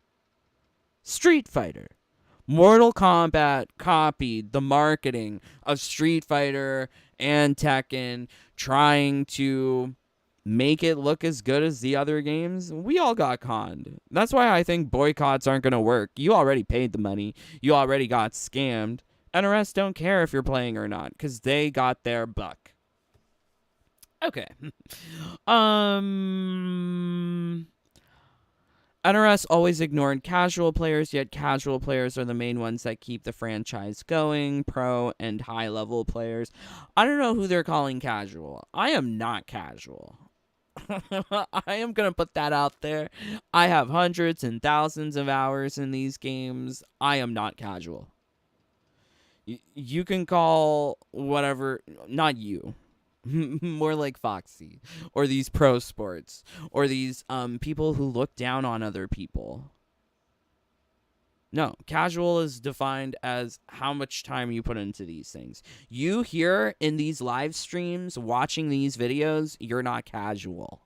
Street Fighter. Mortal Kombat copied the marketing of Street Fighter and Tekken, trying to make it look as good as the other games. We all got conned. That's why I think boycotts aren't going to work. You already paid the money. You already got scammed. NRS don't care if you're playing or not, because they got their buck. Okay. NRS always ignored casual players, yet casual players are the main ones that keep the franchise going. Pro and high level players. I don't know who they're calling casual. I am not casual. I am going to put that out there. I have hundreds and thousands of hours in these games. I am not casual. You can call whatever, not you. More like Foxy or these pro sports or these people who look down on other people. No, casual is defined as how much time you put into these things. You here in these live streams watching these videos, you're not casual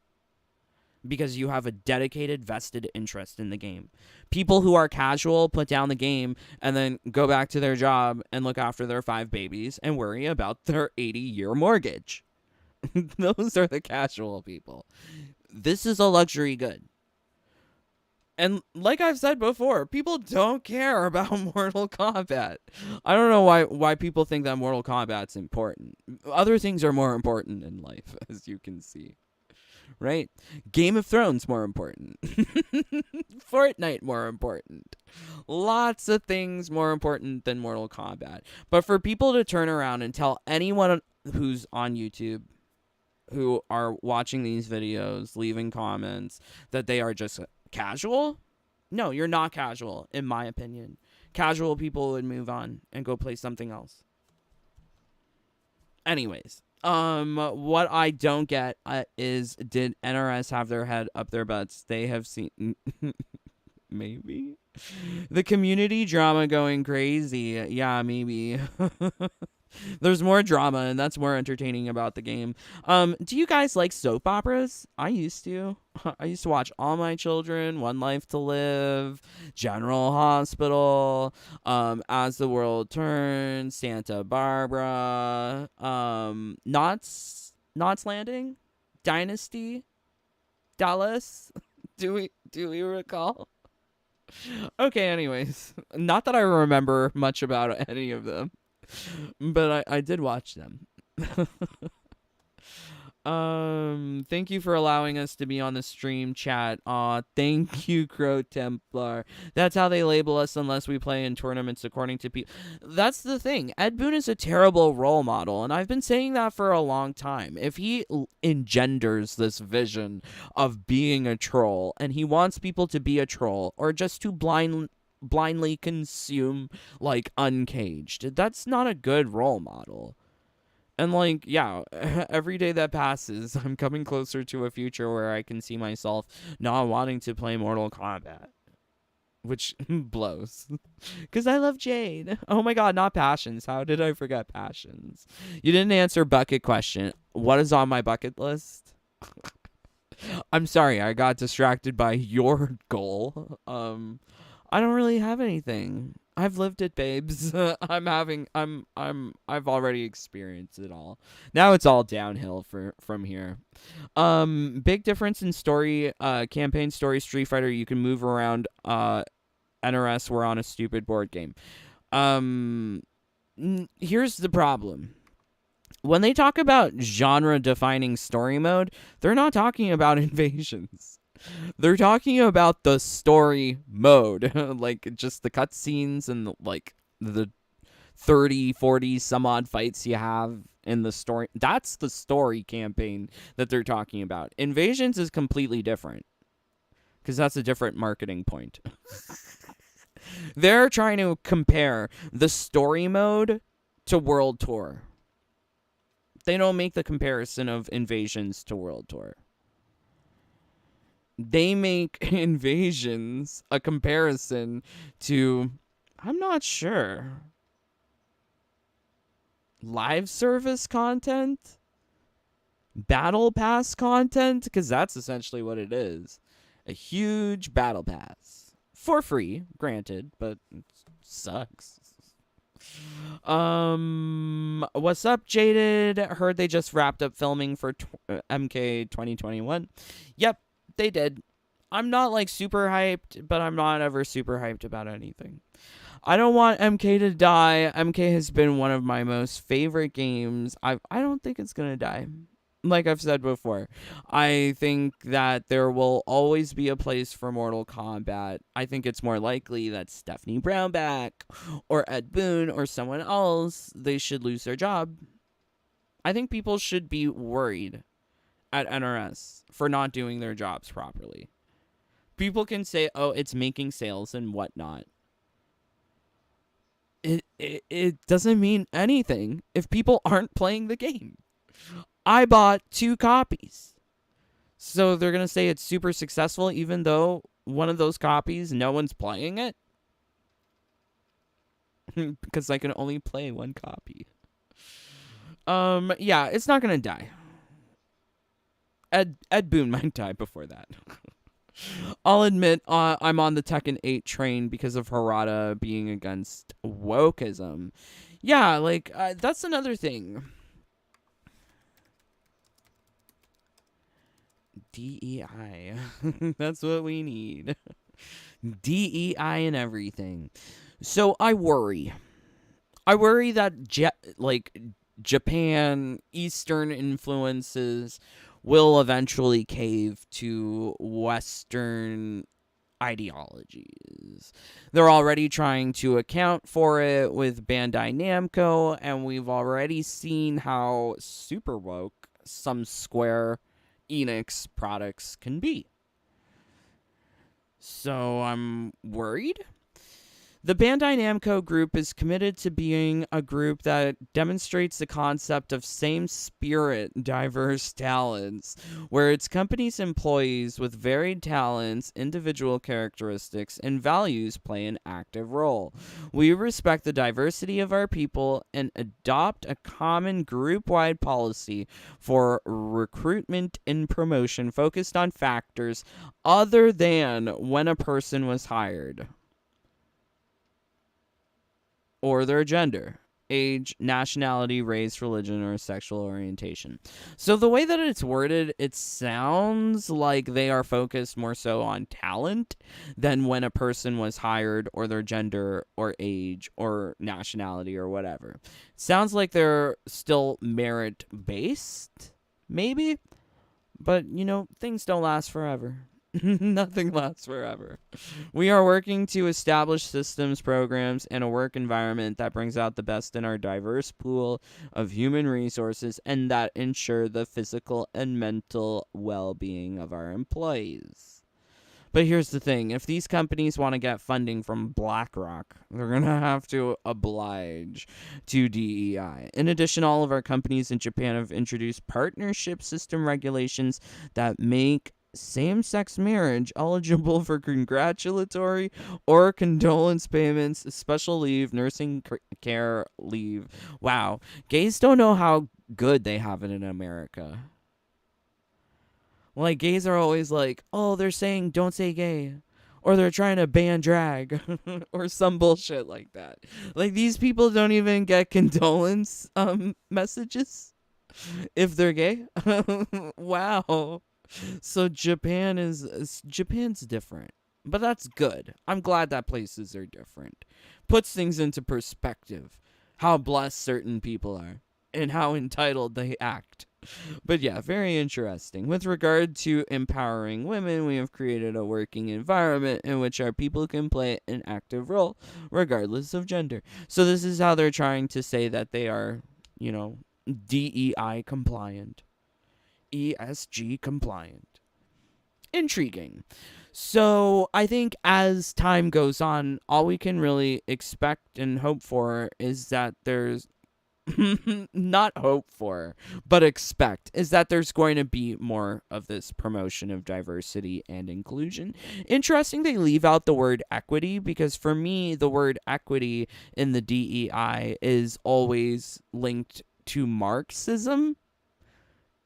because you have a dedicated vested interest in the game. People who are casual put down the game and then go back to their job and look after their 5 babies and worry about their 80-year mortgage. Those are the casual people. This is a luxury good. And like I've said before, people don't care about Mortal Kombat. I don't know why people think that Mortal Kombat's important. Other things are more important in life, as you can see. Right? Game of Thrones more important. Fortnite more important. Lots of things more important than Mortal Kombat. But for people to turn around and tell anyone who's on YouTube, who are watching these videos, leaving comments, that they are just casual? No, you're not casual, in my opinion. Casual people would move on and go play something else. Anyways, what I don't get is, did NRS have their head up their butts? They have seen maybe the community drama going crazy. Yeah, maybe. There's more drama, and that's more entertaining about the game. Do you guys like soap operas? I used to. I used to watch All My Children, One Life to Live, General Hospital, As the World Turns, Santa Barbara, Knots Landing, Dynasty, Dallas. Do we recall? Okay, anyways. Not that I remember much about any of them. But I did watch them. Thank you for allowing us to be on the stream chat. Thank you, Crow Templar. That's how they label us unless we play in tournaments according to people. That's the thing. Ed Boon is a terrible role model, and I've been saying that for a long time. If he engenders this vision of being a troll, and he wants people to be a troll, or just to blindly consume like Uncaged, that's not a good role model. And like, yeah, every day that passes, I'm coming closer to a future where I can see myself not wanting to play Mortal Kombat, which blows because I love Jade. Oh my god, not Passions. How did I forget Passions? You didn't answer bucket question. What is on my bucket list? I'm sorry, I got distracted by your goal. I don't really have anything. I've lived it, babes. I've already experienced it all. Now it's all downhill from here. Big difference in story, campaign story, Street Fighter, you can move around. NRS, we're on a stupid board game. Here's the problem. When they talk about genre-defining story mode, they're not talking about invasions. They're talking about the story mode, like just the cutscenes and like the 30, 40 some odd fights you have in the story. That's the story campaign that they're talking about. Invasions is completely different because that's a different marketing point. They're trying to compare the story mode to World Tour. They don't make the comparison of Invasions to World Tour. They make Invasions a comparison to, I'm not sure, live service content? Battle pass content? Because that's essentially what it is. A huge battle pass. For free, granted, but it sucks. What's up, Jaded? Heard they just wrapped up filming for MK 2021. Yep. They did. I'm not like super hyped, but I'm not ever super hyped about anything. I don't want MK to die. MK has been one of my most favorite games. I don't think it's gonna die. Like I've said before, I think that there will always be a place for Mortal Kombat. I think it's more likely that Stephanie Brownback or Ed Boon or someone else, they should lose their job. I think people should be worried at NRS for not doing their jobs properly. People can say, oh, it's making sales and whatnot. It doesn't mean anything if people aren't playing the game. I bought 2 copies. So they're going to say it's super successful even though one of those copies, no one's playing it? Because I can only play 1 copy. Yeah, it's not going to die. Ed Boon might die before that. I'll admit I'm on the Tekken 8 train because of Harada being against wokeism. Yeah, like, that's another thing. DEI. That's what we need. DEI and everything. So I worry. I worry that Japan, Eastern influences will eventually cave to Western ideologies. They're already trying to account for it with Bandai Namco, and we've already seen how super woke some Square Enix products can be. So I'm worried. The Bandai Namco group is committed to being a group that demonstrates the concept of same spirit, diverse talents, where its company's employees with varied talents, individual characteristics, and values play an active role. We respect the diversity of our people and adopt a common group-wide policy for recruitment and promotion focused on factors other than when a person was hired or their gender, age, nationality, race, religion, or sexual orientation. So the way that it's worded, it sounds like they are focused more so on talent than when a person was hired or their gender or age or nationality or whatever. Sounds like they're still merit-based, maybe? But, things don't last forever. Nothing lasts forever. We are working to establish systems, programs, and a work environment that brings out the best in our diverse pool of human resources and that ensure the physical and mental well-being of our employees. But here's the thing. If these companies want to get funding from BlackRock, they're going to have to oblige to DEI. In addition, all of our companies in Japan have introduced partnership system regulations that make same-sex marriage eligible for congratulatory or condolence payments, special leave, nursing care leave. Wow. Gays don't know how good they have it in America. Like, gays are always like, oh, they're saying don't say gay. Or they're trying to ban drag. Or some bullshit like that. Like, these people don't even get condolence messages if they're gay. Wow. So Japan's different. But that's good. I'm glad that places are different. Puts things into perspective. How blessed certain people are. And how entitled they act. But yeah, very interesting. With regard to empowering women, we have created a working environment in which our people can play an active role, regardless of gender. So this is how they're trying to say that they are, DEI compliant. ESG compliant. Intriguing. So I think as time goes on, all we can really expect and hope for is that there's not hope for, but expect is that there's going to be more of this promotion of diversity and inclusion. Interesting they leave out the word equity, because for me, the word equity in the DEI is always linked to Marxism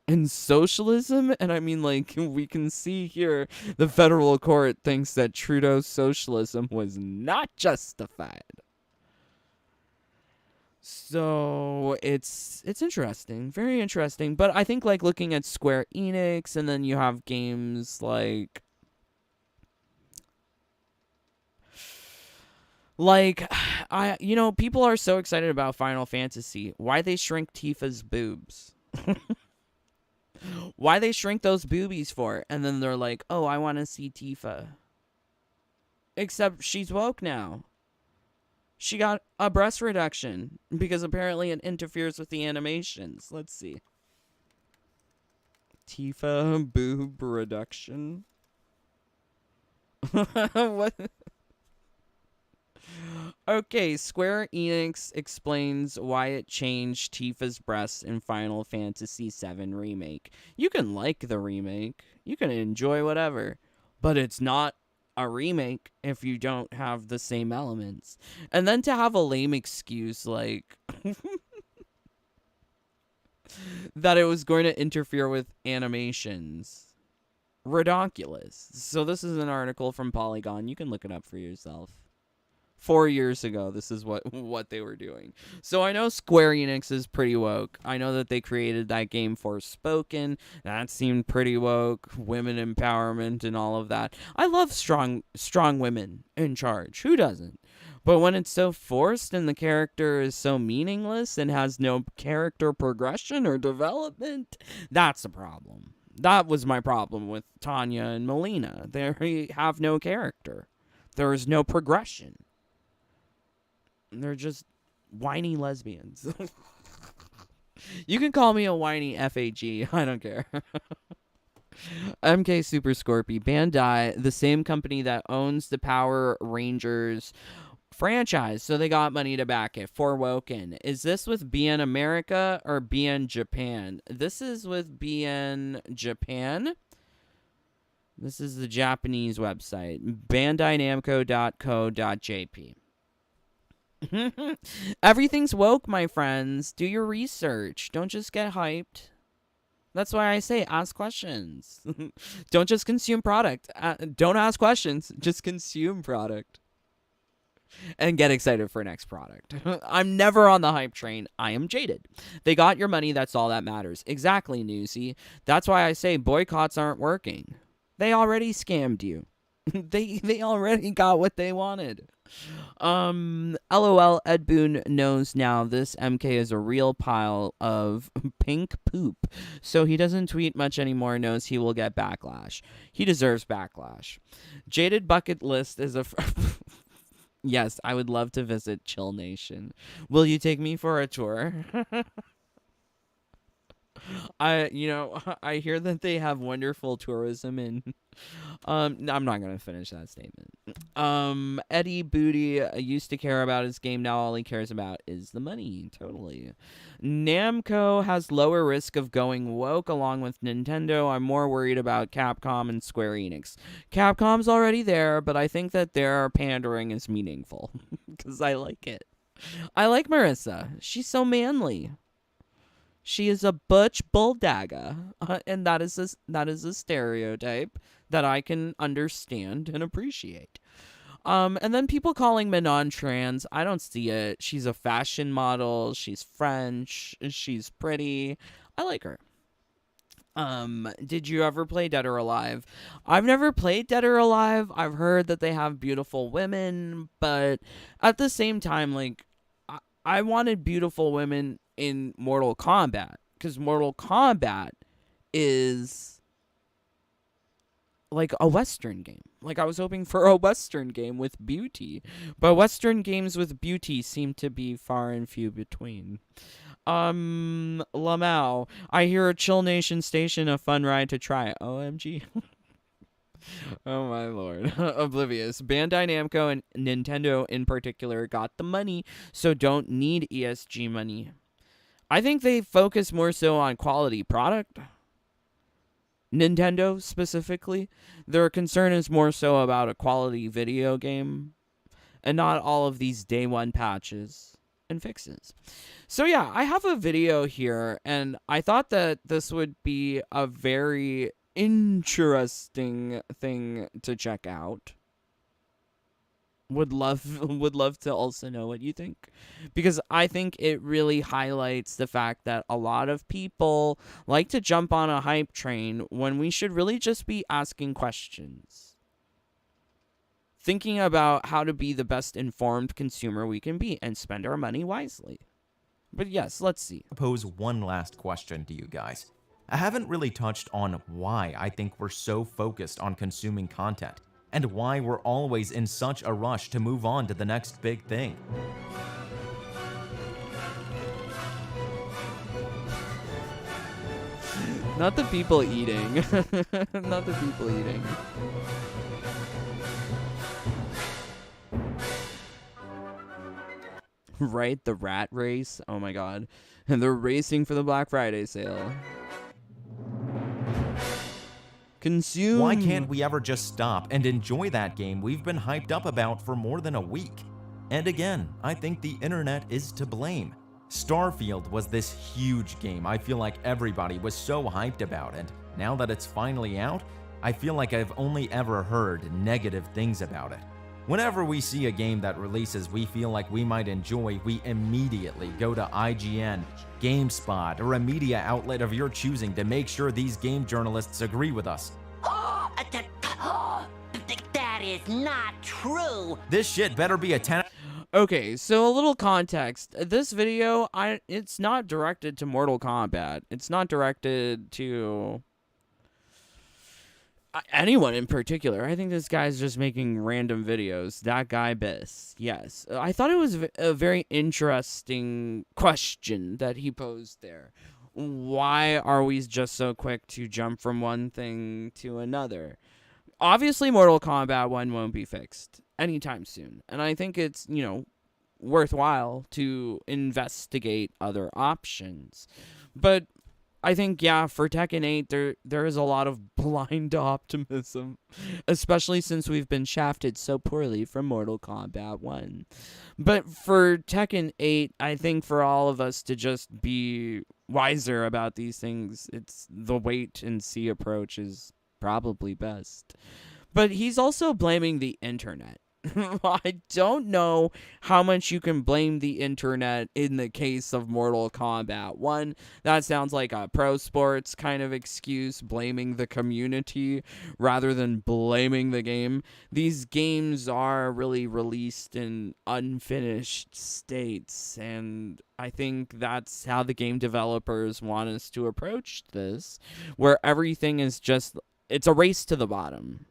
and socialism. And I mean, like, we can see here the federal court thinks that Trudeau's socialism was not justified. So it's interesting, very interesting. But I think, like, looking at Square Enix, and then you have games like people are so excited about Final Fantasy. Why they shrink Tifa's boobs? Why they shrink those boobies for? And then they're like, oh, I want to see Tifa. Except she's woke now. She got a breast reduction because apparently it interferes with the animations. Let's see. Tifa boob reduction. What? Okay, Square Enix explains why it changed Tifa's breasts in Final Fantasy VII Remake. You can like the remake, you can enjoy whatever, but it's not a remake if you don't have the same elements. And then to have a lame excuse like that it was going to interfere with animations. Redonkulous. So this is an article from Polygon. You can look it up for yourself. 4 years ago, this is what they were doing. So I know Square Enix is pretty woke. I know that they created that game Forspoken. That seemed pretty woke. Women empowerment and all of that. I love strong women in charge. Who doesn't? But when it's so forced and the character is so meaningless and has no character progression or development, that's a problem. That was my problem with Tanya and Melina. They have no character. There is no progression. They're just whiny lesbians. You can call me a whiny FAG. I don't care. MK Super Scorpy. Bandai, the same company that owns the Power Rangers franchise, so they got money to back it. For Woken. Is this with BN America or BN Japan? This is with BN Japan. This is the Japanese website. BandaiNamco.co.jp. Everything's woke, my friends. Do your research. Don't just get hyped. That's why I say ask questions. Don't just consume product. Don't ask questions. Just consume product. And get excited for next product. I'm never on the hype train. I am jaded. They got your money. That's all that matters. Exactly, Newsy. That's why I say boycotts aren't working. They already scammed you. They already got what they wanted. LOL, Ed Boon knows now this MK is a real pile of pink poop. So he doesn't tweet much anymore, knows he will get backlash. He deserves backlash. Jaded bucket list is a... Yes, I would love to visit Chill Nation. Will you take me for a tour? I hear that they have wonderful tourism in I'm not gonna finish that statement. Eddie Booty used to care about his game, now all he cares about is the money. Totally. Namco has lower risk of going woke along with Nintendo. I'm more worried about Capcom and Square Enix. Capcom's already there, but I think that their pandering is meaningful because I like it. I like Marissa. She's so manly. She is a butch bulldagger, and that is a stereotype that I can understand and appreciate. And then people calling Manon trans, I don't see it. She's a fashion model. She's French. She's pretty. I like her. Did you ever play Dead or Alive? I've never played Dead or Alive. I've heard that they have beautiful women, but at the same time, like, I wanted beautiful women in Mortal Kombat, because Mortal Kombat is like a Western game. Like, I was hoping for a Western game with beauty, but Western games with beauty seem to be far and few between. Lamau, I hear a Chill Nation station, a fun ride to try. OMG. Oh my lord. Oblivious. Bandai Namco and Nintendo in particular got the money, so don't need ESG money. I think they focus more so on quality product. Nintendo specifically, their concern is more so about a quality video game and not all of these day one patches and fixes. So yeah, I have a video here, and I thought that this would be a very interesting thing to check out. Would love to also know what you think, because I think it really highlights the fact that a lot of people like to jump on a hype train when we should really just be asking questions, thinking about how to be the best informed consumer we can be and spend our money wisely. But yes, let's see. Pose one last question to you guys. I haven't really touched on why I think we're so focused on consuming content, and why we're always in such a rush to move on to the next big thing. Not the people eating. Not the people eating. Right? The rat race. Oh my god. And they're racing for the Black Friday sale. Consume. Why can't we ever just stop and enjoy that game we've been hyped up about for more than a week? And again, I think the internet is to blame. Starfield was this huge game I feel like everybody was so hyped about, and now that it's finally out, I feel like I've only ever heard negative things about it. Whenever we see a game that releases we feel like we might enjoy, we immediately go to IGN, GameSpot, or a media outlet of your choosing to make sure these game journalists agree with us. That is not true. This shit better be a 10. Okay, so a little context. This video, it's not directed to Mortal Kombat. It's not directed to anyone in particular. I think this guy's just making random videos. That guy Biss. Yes. I thought it was a very interesting question that he posed there. Why are we just so quick to jump from one thing to another? Obviously, Mortal Kombat 1 won't be fixed anytime soon. And I think it's, worthwhile to investigate other options. But I think, for Tekken 8, there is a lot of blind optimism, especially since we've been shafted so poorly from Mortal Kombat 1. But for Tekken 8, I think for all of us to just be wiser about these things, it's the wait and see approach is probably best. But he's also blaming the internet. I don't know how much you can blame the internet in the case of Mortal Kombat 1. That sounds like a pro sports kind of excuse, blaming the community rather than blaming the game. These games are really released in unfinished states, and I think that's how the game developers want us to approach this, where everything is just, it's a race to the bottom.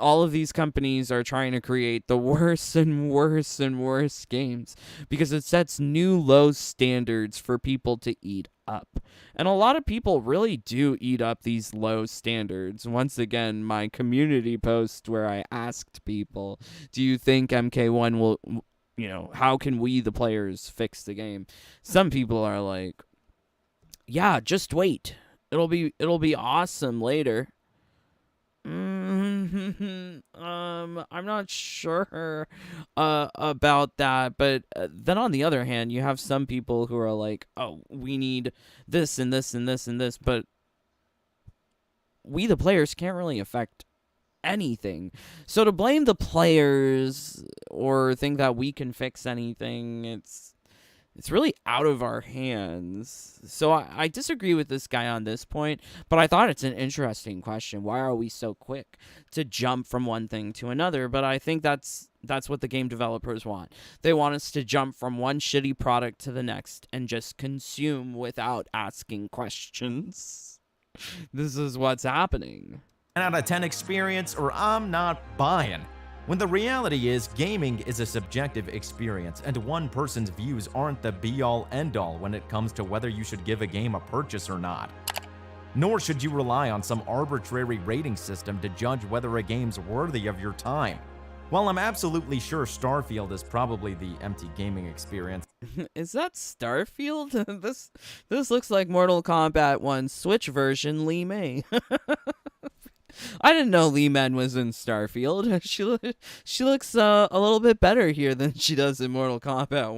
All of these companies are trying to create the worse and worse and worse games because it sets new low standards for people to eat up. And a lot of people really do eat up these low standards. Once again, my community post where I asked people, do you think MK1 will, how can we, the players, fix the game? Some people are like, yeah, just wait. It'll be awesome later. I'm not sure about that, but then on the other hand, you have some people who are like, oh, we need this and this and this and this, but we, the players, can't really affect anything. So to blame the players or think that we can fix anything, it's really out of our hands. So I disagree with this guy on this point, but I thought it's an interesting question. Why are we so quick to jump from one thing to another? But I think that's what the game developers want. They want us to jump from one shitty product to the next and just consume without asking questions. This is what's happening. 10 out of 10 experience, or I'm not buying. When the reality is, gaming is a subjective experience, and one person's views aren't the be-all, end-all when it comes to whether you should give a game a purchase or not. Nor should you rely on some arbitrary rating system to judge whether a game's worthy of your time. While I'm absolutely sure Starfield is probably the empty gaming experience. Is that Starfield? This looks like Mortal Kombat 1 Switch version Lee May. I didn't know Lee Men was in Starfield. She looks a little bit better here than she does in Mortal Kombat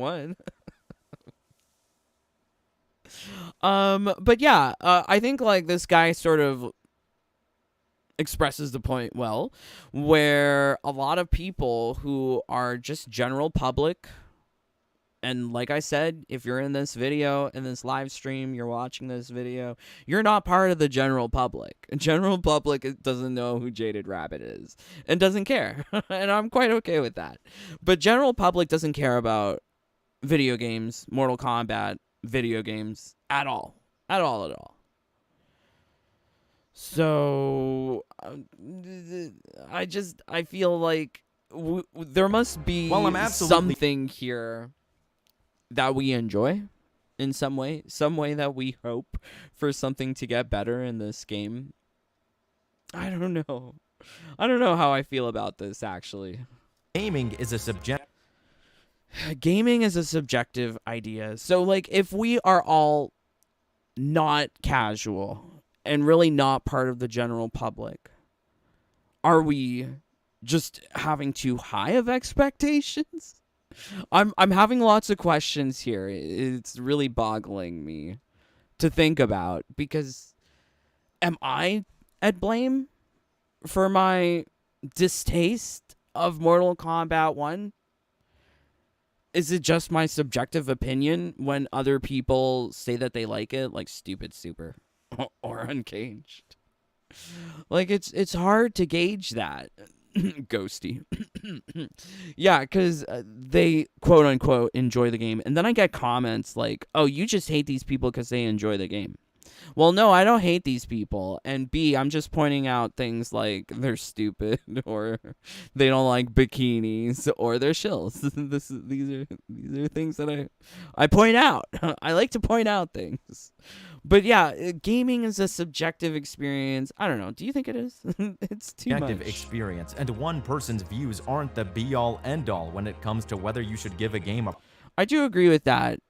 1. But yeah, I think like this guy sort of expresses the point well, where a lot of people who are just general public, and like I said, if you're in this video, in this live stream, you're watching this video, you're not part of the general public. General public doesn't know who Jaded Rabbit is and doesn't care. And I'm quite okay with that. But general public doesn't care about video games, Mortal Kombat video games at all. At all, at all. So, I feel like there must be Well, I'm absolutely something here that we enjoy in some way that we hope for something to get better in this game. I don't know how I feel about this, actually. gaming is a subject. Gaming is a subjective idea. So, like, if we are all not casual and really not part of the general public, are we just having too high of expectations? I'm having lots of questions here. It's really boggling me to think about, because am I at blame for my distaste of Mortal Kombat 1? Is it just my subjective opinion when other people say that they like it, like Stupid Super or Uncaged? Like, it's hard to gauge that. Ghosty. Yeah, because they, quote unquote, enjoy the game. And then I get comments like, oh, you just hate these people because they enjoy the game. Well, no, I don't hate these people. And B, I'm just pointing out things like they're stupid, or they don't like bikinis, or they're shills. These are things that I point out. I like to point out things. But yeah, gaming is a subjective experience. I don't know. Do you think it is? It's too much. Experience, and one person's views aren't the be-all, end-all when it comes to whether you should give a game a... I do agree with that.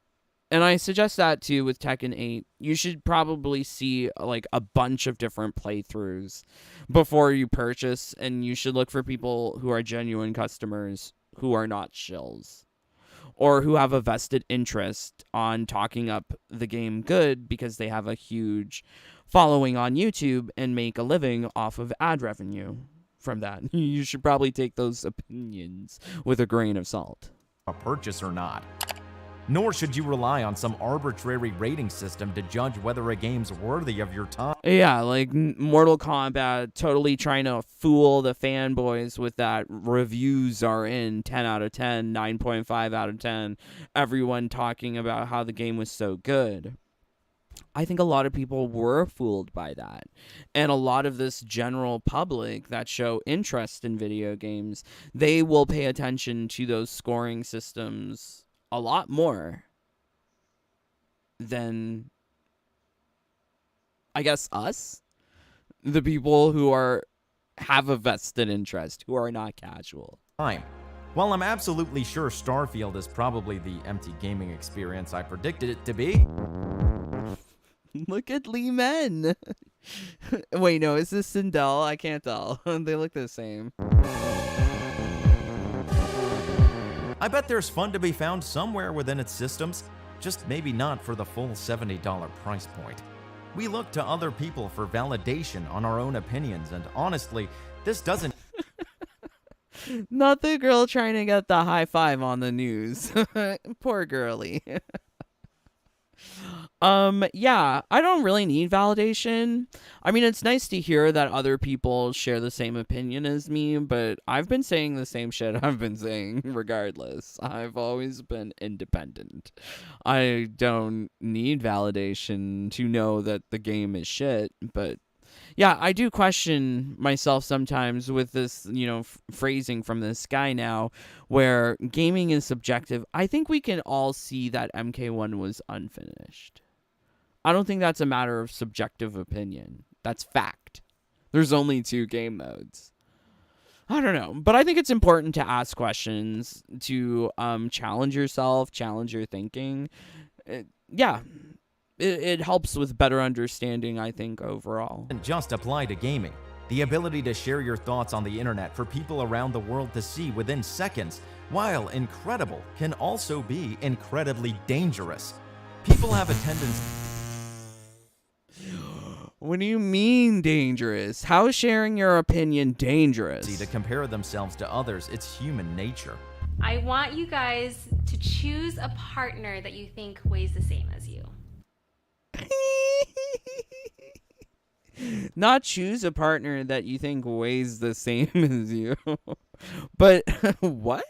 And I suggest that too with Tekken 8. You should probably see like a bunch of different playthroughs before you purchase, and you should look for people who are genuine customers who are not shills, or who have a vested interest on talking up the game good because they have a huge following on YouTube and make a living off of ad revenue from that. You should probably take those opinions with a grain of salt. purchase or not. Nor should you rely on some arbitrary rating system to judge whether a game's worthy of your time. Yeah, like Mortal Kombat totally trying to fool the fanboys with that reviews are in 10 out of 10, 9.5 out of 10, everyone talking about how the game was so good. I think a lot of people were fooled by that. And a lot of this general public that show interest in video games, they will pay attention to those scoring systems a lot more than, I guess, us, the people who have a vested interest, who are not casual. While I'm absolutely sure Starfield is probably the empty gaming experience I predicted it to be. Look at Lee Men. Wait, no, is this Sindel? I can't tell. They look the same. I bet there's fun to be found somewhere within its systems, just maybe not for the full $70 price point. We look to other people for validation on our own opinions, and honestly, this doesn't... Not the girl trying to get the high five on the news. Poor girly. Yeah, I don't really need validation. I mean, it's nice to hear that other people share the same opinion as me, but I've been saying the same shit I've been saying regardless. I've always been independent. I don't need validation to know that the game is shit, but yeah, I do question myself sometimes with this, phrasing from this guy now, where gaming is subjective. I think we can all see that MK1 was unfinished. I don't think that's a matter of subjective opinion. That's fact. There's only 2 game modes. I don't know, but I think it's important to ask questions, to challenge yourself, challenge your thinking. It helps with better understanding, I think, overall. Doesn't just apply to gaming. The ability to share your thoughts on the internet for people around the world to see within seconds, while incredible, can also be incredibly dangerous. People have a tendency... What do you mean dangerous? How is sharing your opinion dangerous? To compare themselves to others, it's human nature. I want you guys to choose a partner that you think weighs the same as you. Not choose a partner that you think weighs the same as you. But what?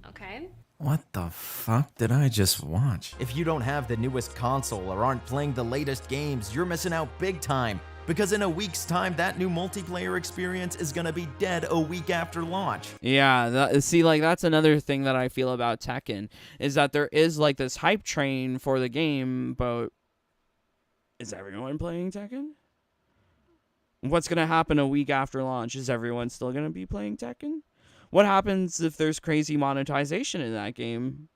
Okay. What the fuck did I just watch? If you don't have the newest console or aren't playing the latest games, you're missing out big time. Because in a week's time, that new multiplayer experience is gonna be dead a week after launch. Yeah, that's another thing that I feel about Tekken, is that there is like this hype train for the game, but is everyone playing Tekken? What's going to happen a week after launch? Is everyone still going to be playing Tekken? What happens if there's crazy monetization in that game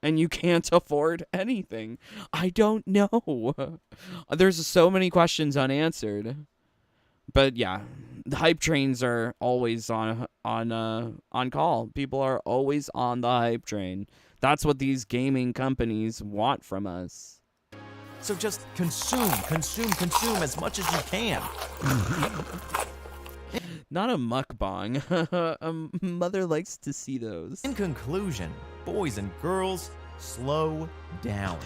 and you can't afford anything? I don't know. There's so many questions unanswered. But yeah, the hype trains are always on call. People are always on the hype train. That's what these gaming companies want from us. So just consume as much as you can. Not a mukbang. Mother likes to see those. In conclusion, boys and girls, slow down.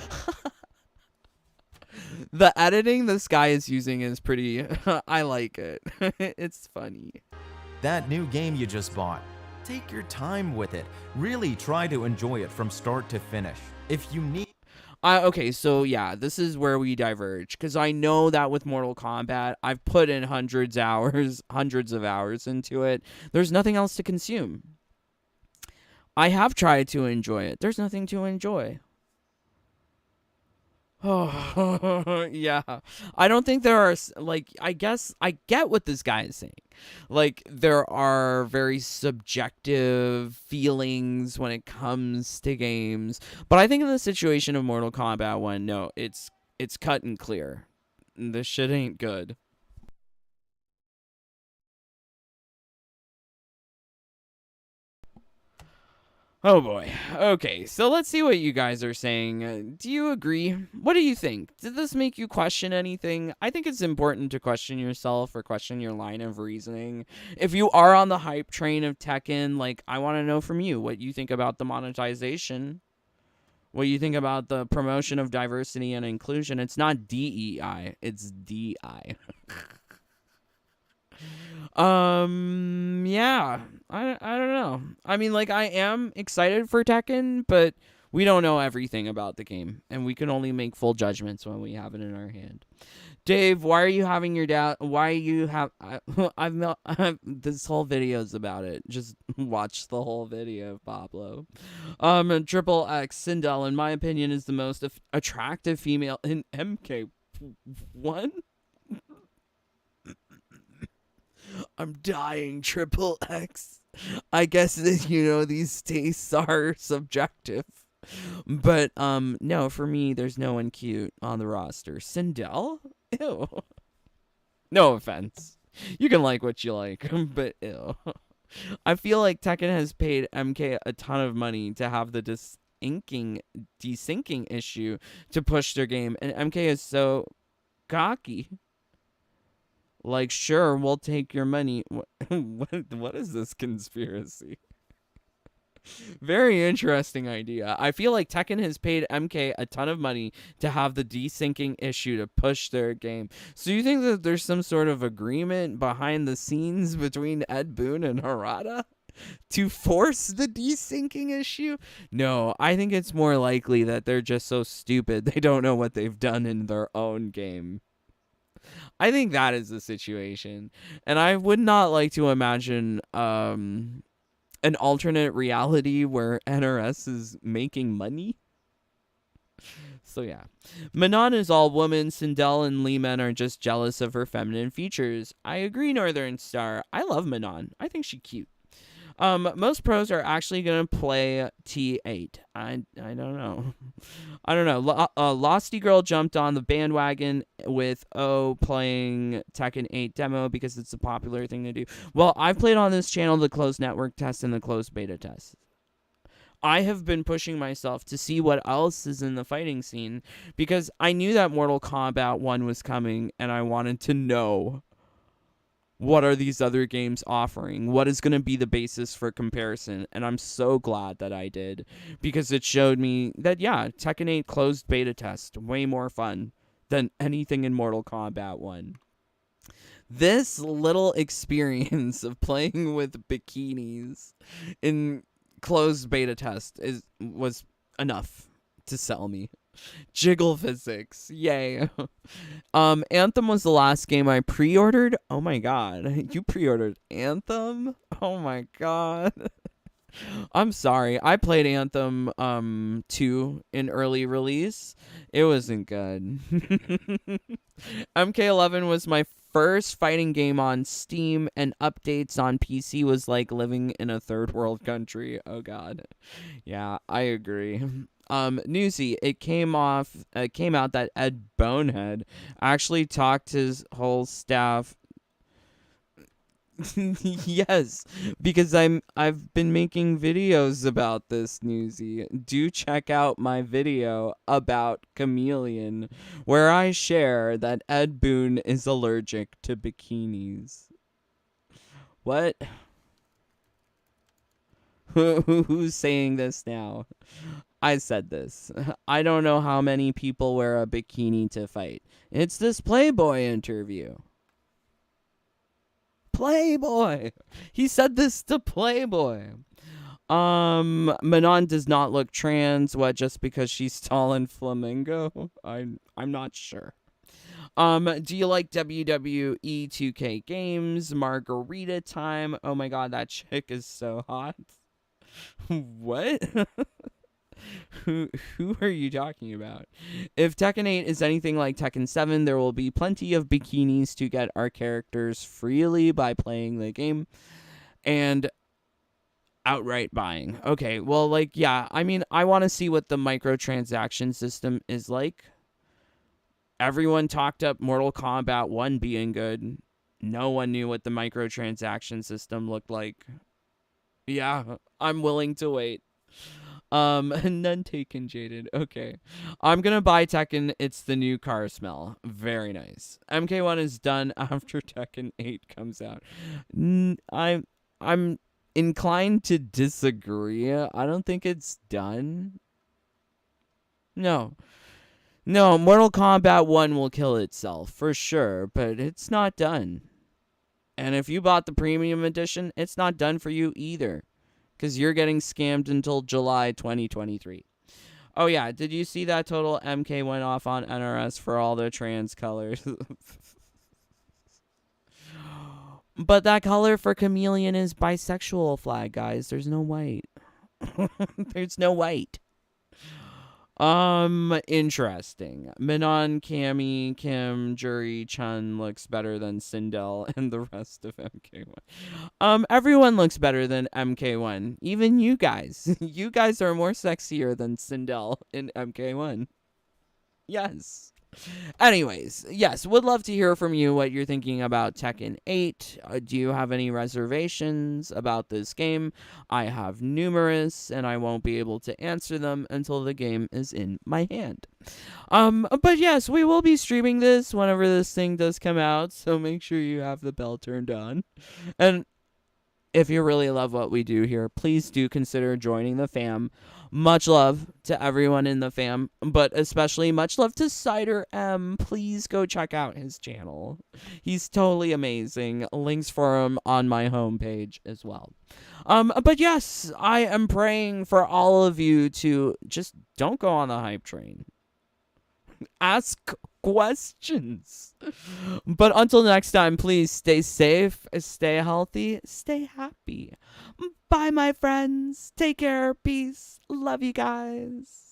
The editing this guy is using is pretty... I like it. It's funny. That new game you just bought, take your time with it. Really try to enjoy it from start to finish. If you need... Okay, so yeah, this is where we diverge, because I know that with Mortal Kombat, I've put in hundreds of hours into it. There's nothing else to consume. I have tried to enjoy it. There's nothing to enjoy. Oh, yeah. I don't think there are, like, I guess I get what this guy is saying. Like, there are very subjective feelings when it comes to games. But I think in the situation of Mortal Kombat 1, no, it's cut and clear. This shit ain't good. Oh boy. Okay, so let's see what you guys are saying. Do you agree? What do you think? Did this make you question anything? I think it's important to question yourself or question your line of reasoning. If you are on the hype train of Tekken, like, I want to know from you what you think about the monetization. What you think about the promotion of diversity and inclusion. It's not DEI, it's DI. Yeah, I don't know. I mean, like, I am excited for Tekken, but we don't know everything about the game, and we can only make full judgments when we have it in our hand. Dave, why are you having your dad? Why you have? This whole video's about it. Just watch the whole video, Pablo. Triple X Sindel, in my opinion, is the most attractive female in MK1. I'm dying, Triple X. I guess that, these tastes are subjective. But, no, for me, there's no one cute on the roster. Sindel? Ew. No offense. You can like what you like, but ew. I feel like Tekken has paid MK a ton of money to have the desyncing issue to push their game, and MK is so cocky. Like, sure, we'll take your money. What is this conspiracy? Very interesting idea. I feel like Tekken has paid MK a ton of money to have the desyncing issue to push their game. So you think that there's some sort of agreement behind the scenes between Ed Boon and Harada to force the desyncing issue? No, I think it's more likely that they're just so stupid they don't know what they've done in their own game. I think that is the situation. And I would not like to imagine an alternate reality where NRS is making money. So yeah. Manon is all woman. Sindel and Leeman are just jealous of her feminine features. I agree, Northern Star. I love Manon. I think she's cute. Most pros are actually going to play T8. I don't know. I don't know. Losty Girl jumped on the bandwagon with playing Tekken 8 demo because it's a popular thing to do. Well, I've played on this channel the closed network test and the closed beta test. I have been pushing myself to see what else is in the fighting scene because I knew that Mortal Kombat 1 was coming and I wanted to know, what are these other games offering? What is going to be the basis for comparison? And I'm so glad that I did, because it showed me that, yeah, Tekken 8 closed beta test, way more fun than anything in Mortal Kombat 1. This little experience of playing with bikinis in closed beta test was enough to sell me. Jiggle physics, yay. Anthem was the last game I pre-ordered. Oh my god, you pre-ordered Anthem? Oh my god. I'm sorry. I played Anthem 2 in early release. It wasn't good. MK11 was my first fighting game on Steam, and updates on PC was like living in a third world country. Oh god. Yeah, I agree. Newsy, it came out that Ed Bonehead actually talked his whole staff. Yes, because I've been making videos about this, Newsy. Do check out my video about Chameleon, where I share that Ed Boon is allergic to bikinis. What? Who's saying this now? I said this. I don't know how many people wear a bikini to fight. It's this Playboy interview. Playboy. He said this to Playboy. Manon does not look trans. What, just because she's tall and flamingo? I'm not sure. Do you like WWE 2K games? Margarita time. Oh my god, that chick is so hot. What? Who are you talking about? If Tekken 8 is anything like Tekken 7, there will be plenty of bikinis to get our characters freely by playing the game and outright buying. Okay, well, like, yeah, I mean, I want to see what the microtransaction system is like. Everyone talked up Mortal Kombat 1 being good. No one knew what the microtransaction system looked like. Yeah, I'm willing to wait. None taken, Jaded. Okay. I'm gonna buy Tekken. It's the new car smell. Very nice. MK1 is done after Tekken 8 comes out. I'm inclined to disagree. I don't think it's done. No, Mortal Kombat 1 will kill itself, for sure, but it's not done. And if you bought the premium edition, it's not done for you either, because you're getting scammed until July 2023. Oh yeah, did you see that total MK went off on NRS for all the trans colors? But that color for Chameleon is bisexual flag, guys. There's no white. There's no white. Interesting. Minon, Cammy, Kim, Juri, Chun looks better than Sindel and the rest of MK1. Everyone looks better than MK1. Even you guys. You guys are more sexier than Sindel in MK1. Yes. Anyways, yes, would love to hear from you what you're thinking about Tekken 8. Do you have any reservations about this game? I have numerous, and I won't be able to answer them until the game is in my hand. But yes, we will be streaming this whenever this thing does come out, so make sure you have the bell turned on. And if you really love what we do here, please do consider joining the fam. Much love to everyone in the fam, but especially much love to Cider M. Please go check out his channel. He's totally amazing. Links for him on my homepage as well. But yes, I am praying for all of you to just don't go on the hype train. Ask questions. But until next time, please stay safe, stay healthy, stay happy. Bye, my friends. Take care. Peace. Love you guys.